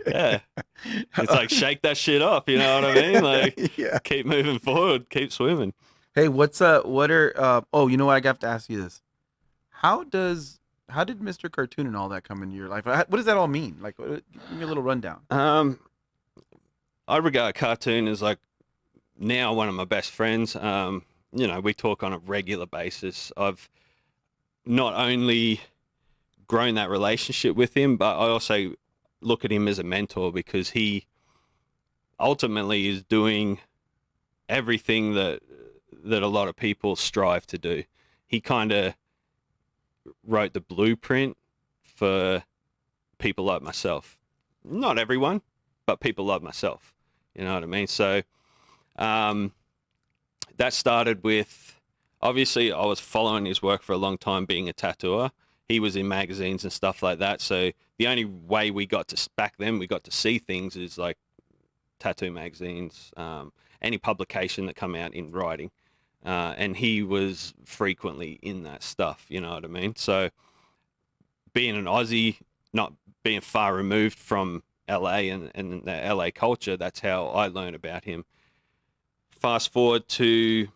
Yeah. It's like, shake that shit off. You know what I mean? Like, yeah. Keep moving forward. Keep swimming. Hey, you know what? I have to ask you this. How did Mr. Cartoon and all that come into your life? What does that all mean? Like, give me a little rundown. I regard Cartoon as like now one of my best friends. We talk on a regular basis. I've not only grown that relationship with him, but I also look at him as a mentor because he ultimately is doing everything that a lot of people strive to do. He kind of wrote the blueprint for people like myself. Not everyone, but people like myself. You know what I mean? So that started with, obviously I was following his work for a long time being a tattooer. He was in magazines and stuff like that. So the only way we got to see things is like tattoo magazines, any publication that come out in writing. And he was frequently in that stuff, you know what I mean? So being an Aussie, not being far removed from LA and the LA culture, that's how I learned about him. Fast forward to,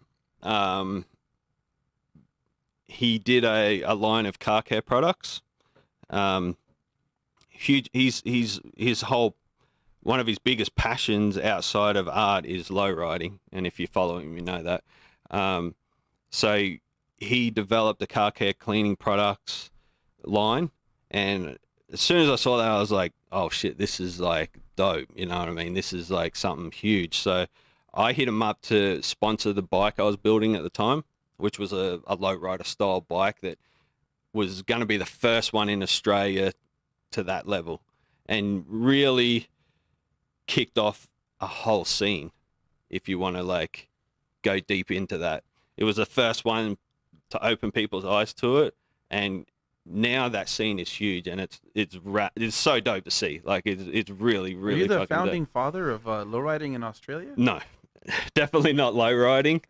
he did a line of car care products. Huge. His whole, one of his biggest passions outside of art is low riding. And if you follow him, you know that. So he developed a car care cleaning products line, and as soon as I saw that, I was like, oh shit, this is like dope. You know what I mean? This is like something huge. So I hit him up to sponsor the bike I was building at the time, which was a low rider style bike that was going to be the first one in Australia to that level, and really kicked off a whole scene. If you want to like go deep into that, it was the first one to open people's eyes to it, and now that scene is huge, and it's so dope to see. Like it's really Are really. you the fucking founding dope. father of lowriding in Australia? No, definitely not low riding.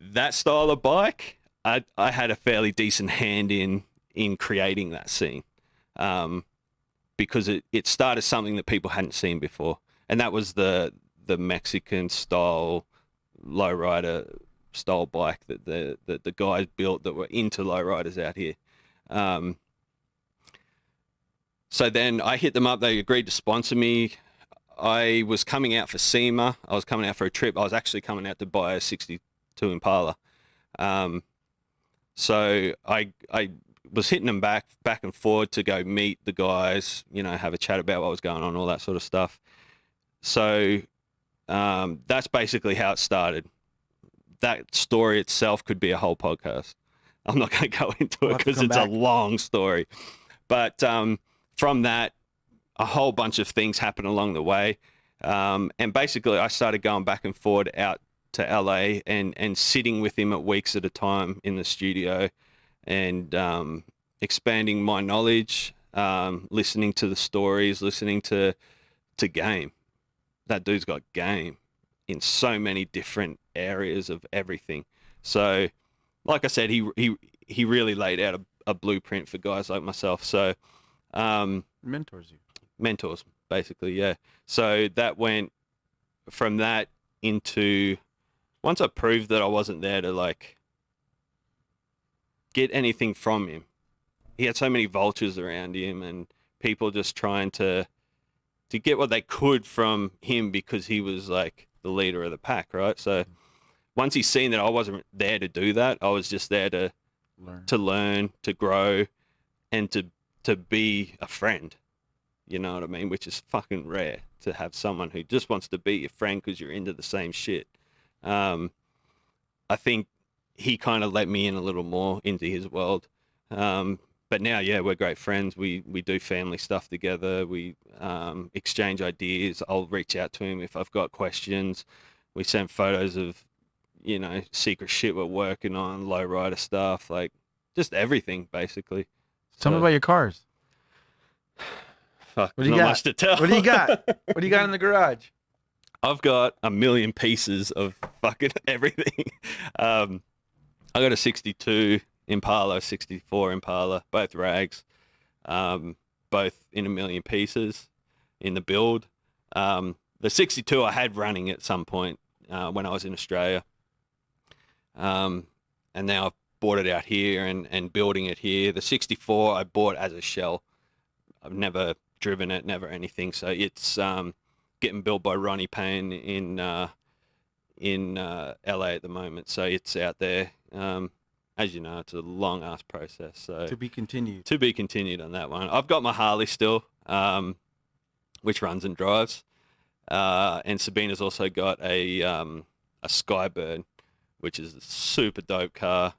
That style of bike, I had a fairly decent hand in creating that scene, because it started something that people hadn't seen before, and that was the Mexican style lowrider style bike that the guys built that were into lowriders out here. So then I hit them up. They agreed to sponsor me. I was coming out for SEMA. I was coming out for a trip. I was actually coming out to buy a 62 Impala. So I was hitting them back and forward to go meet the guys, you know, have a chat about what was going on, all that sort of stuff. So that's basically how it started. That story itself could be a whole podcast. I'm not going to go into it because it's a long story. But from that, a whole bunch of things happened along the way. And basically, I started going back and forward out to LA and sitting with him at weeks at a time in the studio and expanding my knowledge, listening to the stories, listening to game. That dude's got game in so many different areas of everything. So, like I said, he really laid out a blueprint for guys like myself. So, Mentors you. Mentors, basically, yeah. So that went from that into, once I proved that I wasn't there to like get anything from him. He had so many vultures around him and people just trying to get what they could from him because he was like the leader of the pack, right? So once he's seen that I wasn't there to do that, I was just there to learn, to grow, and to be a friend. You know what I mean? Which is fucking rare to have someone who just wants to be your friend because you're into the same shit. I think he kind of let me in a little more into his world. But now, yeah, we're great friends. We do family stuff together. We exchange ideas. I'll reach out to him if I've got questions. We send photos of, you know, secret shit we're working on, lowrider stuff, like just everything, basically. Tell me about your cars. Fuck, what do you not got? much to tell. What do you got? What do you got in the garage? I've got a million pieces of fucking everything. I got a 62 Impala, 64 Impala, both rags, both in a million pieces in the build. The 62 I had running at some point when I was in Australia. And now I've bought it out here and building it here. The 64 I bought as a shell. I've never driven it, never anything. So it's getting built by Ronnie Payne in LA at the moment. So it's out there. As you know, it's a long ass process. So to be continued. To be continued on that one. I've got my Harley still, which runs and drives. And Sabina's also got a Skybird, which is a super dope car.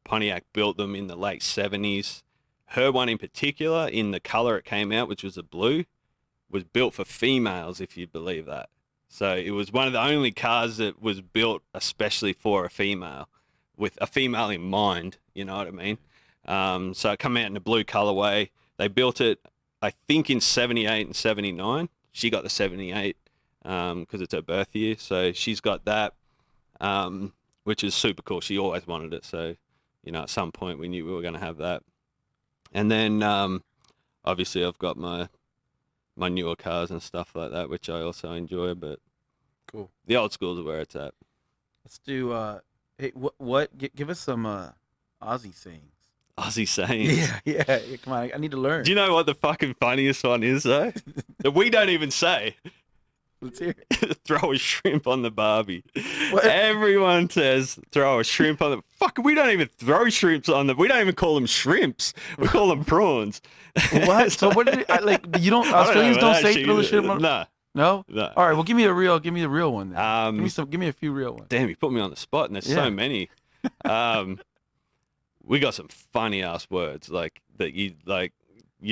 Pontiac built them in the late 70s. Her one in particular, in the color it came out, which was a blue, was built for females, if you believe that. So it was one of the only cars that was built especially for a female, with a female in mind, you know what I mean? So it came out in a blue colorway. They built it, I think, in 78 and 79. She got the 78 because it's her birth year. So she's got that, which is super cool. She always wanted it. So, you know, at some point we knew we were going to have that. And then obviously I've got my newer cars and stuff like that, which I also enjoy. But cool. The old school is where it's at. Let's do. Hey, give us some Aussie sayings. Aussie sayings. Yeah. Come on, I need to learn. Do you know what the fucking funniest one is though? That we don't even say. Let's hear it. Throw a shrimp on the Barbie. What? Everyone says throw a shrimp on the. Fuck, we don't even throw shrimps on them. We don't even call them shrimps. We call them prawns. What? So what did it, like? You don't. Australians don't say throw a shrimp on. No. No. All right. Well, give me the real one then. Give me a few real ones. Damn, you put me on the spot, and there's so many. we got some funny ass words like that you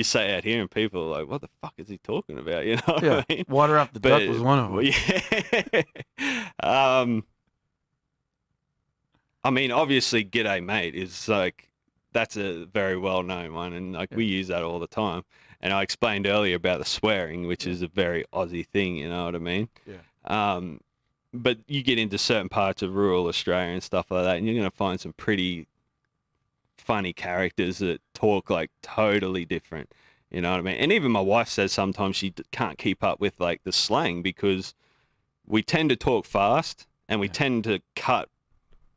say out here and people are like, what the fuck is he talking about? You know what Yeah. I mean? Water off the duck was one of them. Yeah. I mean, obviously, "G'day, mate" is like that's a very well known one, and like we use that all the time. And I explained earlier about the swearing, which is a very Aussie thing. You know what I mean? Yeah. But you get into certain parts of rural Australia and stuff like that, and you're gonna find some pretty funny characters that talk like totally different. You know what I mean? And even my wife says sometimes she can't keep up with like the slang because we tend to talk fast and we tend to cut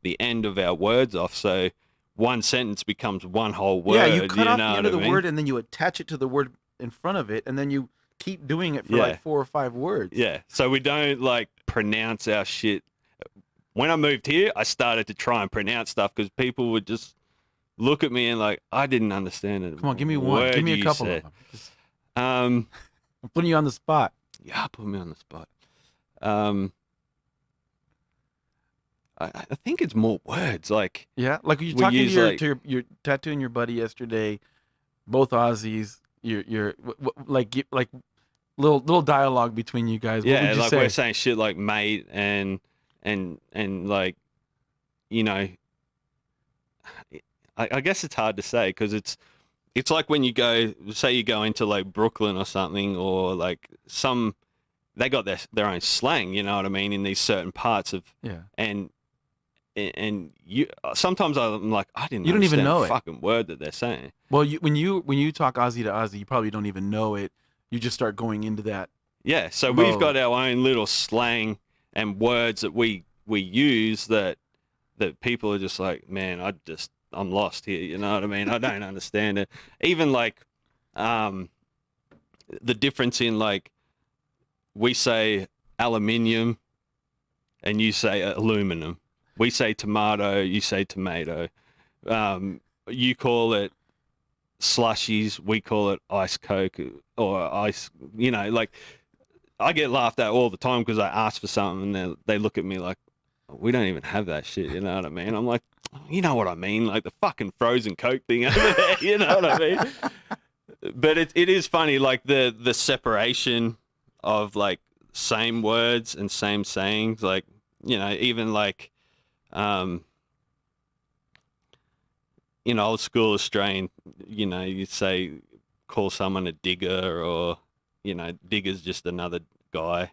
the end of our words off, so one sentence becomes one whole word. Yeah, you cut off the know end of what the I mean? word and then you attach it to the word in front of it, and then you keep doing it for like 4 or 5 words. Yeah, so we don't like pronounce our shit. When I moved here, I started to try and pronounce stuff because people would just look at me and like, I didn't understand it. Come on, give me one. Give me a couple of them. I'm putting you on the spot. Yeah, put me on the spot. I think it's more words. Like Yeah, like you're talking to your tattooing your buddy yesterday, both Aussies. You're like little dialogue between you guys. What would you like say? we're saying shit like mate and like, you know, I guess it's hard to say because it's like when you go, say you go into like Brooklyn or something, or like they got their own slang, you know what I mean, in these certain parts of and you sometimes I'm like, I didn't. You don't even understand know a it. fucking word that they're saying. Well, when you talk Aussie to Aussie, you probably don't even know it. You just start going into that. Yeah, so mode. we've got our own little slang and words that we use that people are just like, man, I'm lost here. You know what I mean? I don't understand it. Even like the difference in like we say aluminium and you say aluminum. We say tomato, you say tomato. You call it slushies, we call it ice Coke or ice, you know, like I get laughed at all the time because I ask for something and they look at me like, we don't even have that shit, you know what I mean? I'm like, you know what I mean? Like the fucking frozen Coke thing over there, you know what I mean? But it is funny, like the separation of like same words and same sayings, like, you know, even like, you know, old school Australian, you know, you say, call someone a digger or, you know, digger's just another guy.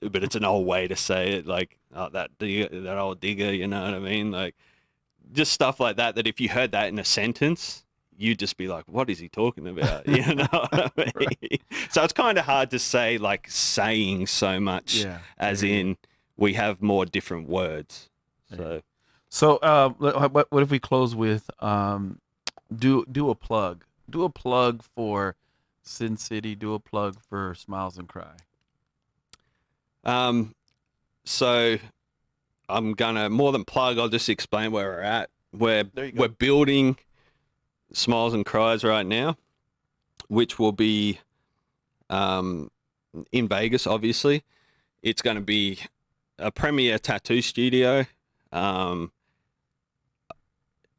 But it's an old way to say it, like, oh, that digger, that old digger, you know what I mean? Like, just stuff like that, that if you heard that in a sentence, you'd just be like, what is he talking about? You know what I mean? Right. So it's kind of hard to say, like, saying so much, as in we have more different words. So, what if we close with do a plug? Do a plug for Sin City. Do a plug for Smiles and Cry. So I'm gonna more than plug. I'll just explain where we're at. We're building Smiles and Cries right now, which will be in Vegas. Obviously, it's going to be a premier tattoo studio. I'm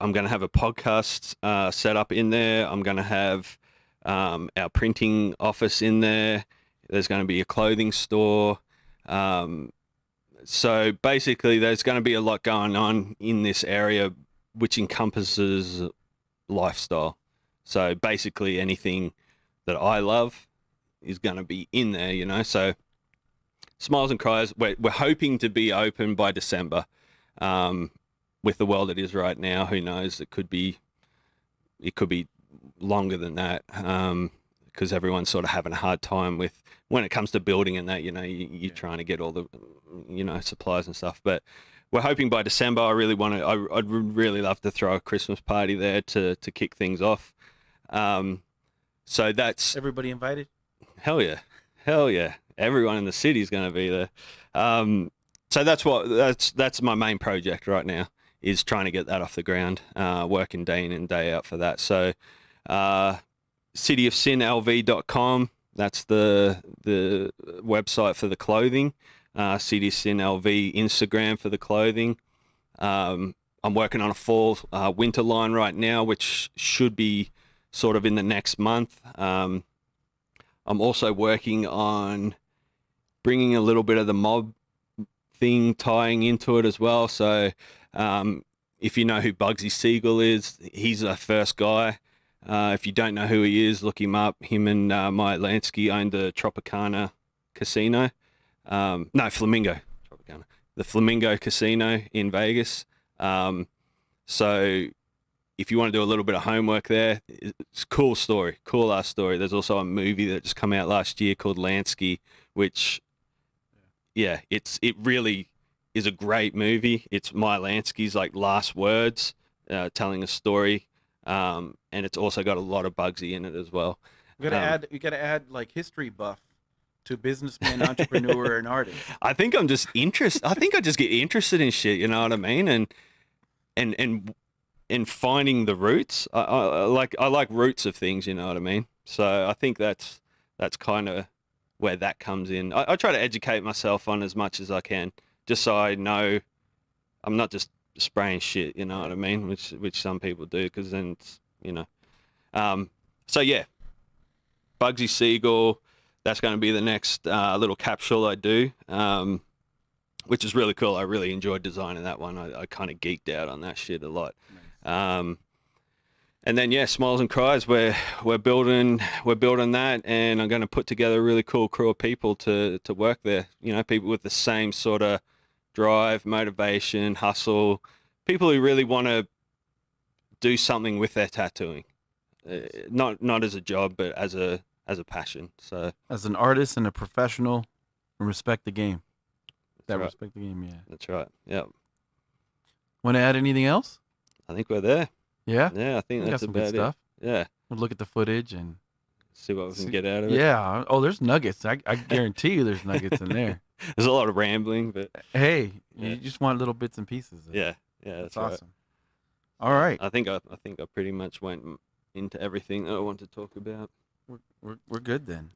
going to have a podcast set up in there. I'm going to have our printing office in there. There's going to be a clothing store. So basically, there's going to be a lot going on in this area, which encompasses lifestyle. So basically, anything that I love is going to be in there, you know. So Smiles and Cries, we're hoping to be open by December. With the world it is right now, who knows? It could be longer than that, because everyone's sort of having a hard time with when it comes to building and that, you know, you're trying to get all the, you know, supplies and stuff. But we're hoping by December. I'd really love to throw a Christmas party there to kick things off. So that's everybody invited. Hell yeah. Everyone in the city is going to be there. So that's my main project right now, is trying to get that off the ground, working day in and day out for that. So cityofsinlv.com, that's the website for the clothing. City of Sin LV Instagram for the clothing. I'm working on a fall winter line right now, which should be sort of in the next month. I'm also working on bringing a little bit of the mob thing tying into it as well. So if you know who Bugsy Siegel is, he's our first guy. If you don't know who he is, look him up. Him and Mike Lansky owned the Tropicana Casino. No, Flamingo. Tropicana. The Flamingo Casino in Vegas. So if you want to do a little bit of homework there, it's a cool story, cool ass story. There's also a movie that just came out last year called Lansky, which, yeah, it really is a great movie. It's My Lansky's like last words, telling a story, and it's also got a lot of Bugsy in it as well. We gotta add like history buff to businessman, entrepreneur, and artist. I think I'm just interested. I think I just get interested in shit. You know what I mean? And finding the roots. I like roots of things. You know what I mean? So I think that's kind of where that comes in. I try to educate myself on as much as I can, just so I know I'm not just spraying shit. You know what I mean? Which some people do, because then it's, you know. So yeah, Bugsy Siegel. That's going to be the next little capsule I do, which is really cool. I really enjoyed designing that one. I kind of geeked out on that shit a lot. Nice. And then yeah, Smiles and Cries. We're building that, and I'm going to put together a really cool crew of people to work there. You know, people with the same sort of drive, motivation, hustle. People who really want to do something with their tattooing, not as a job, but as a passion. So as an artist and a professional, respect the game. Respect the game, yeah. That's right. Yeah. Want to add anything else? I think we're there. Yeah. Yeah, I think that's about it. Stuff. Yeah. We'll look at the footage and see what we can get out of it. Yeah. Oh, there's nuggets. I guarantee you, there's nuggets in there. There's a lot of rambling, but hey, you just want little bits and pieces. Yeah. That's awesome. Right. All right. I think I pretty much went into everything that I want to talk about. We're good then.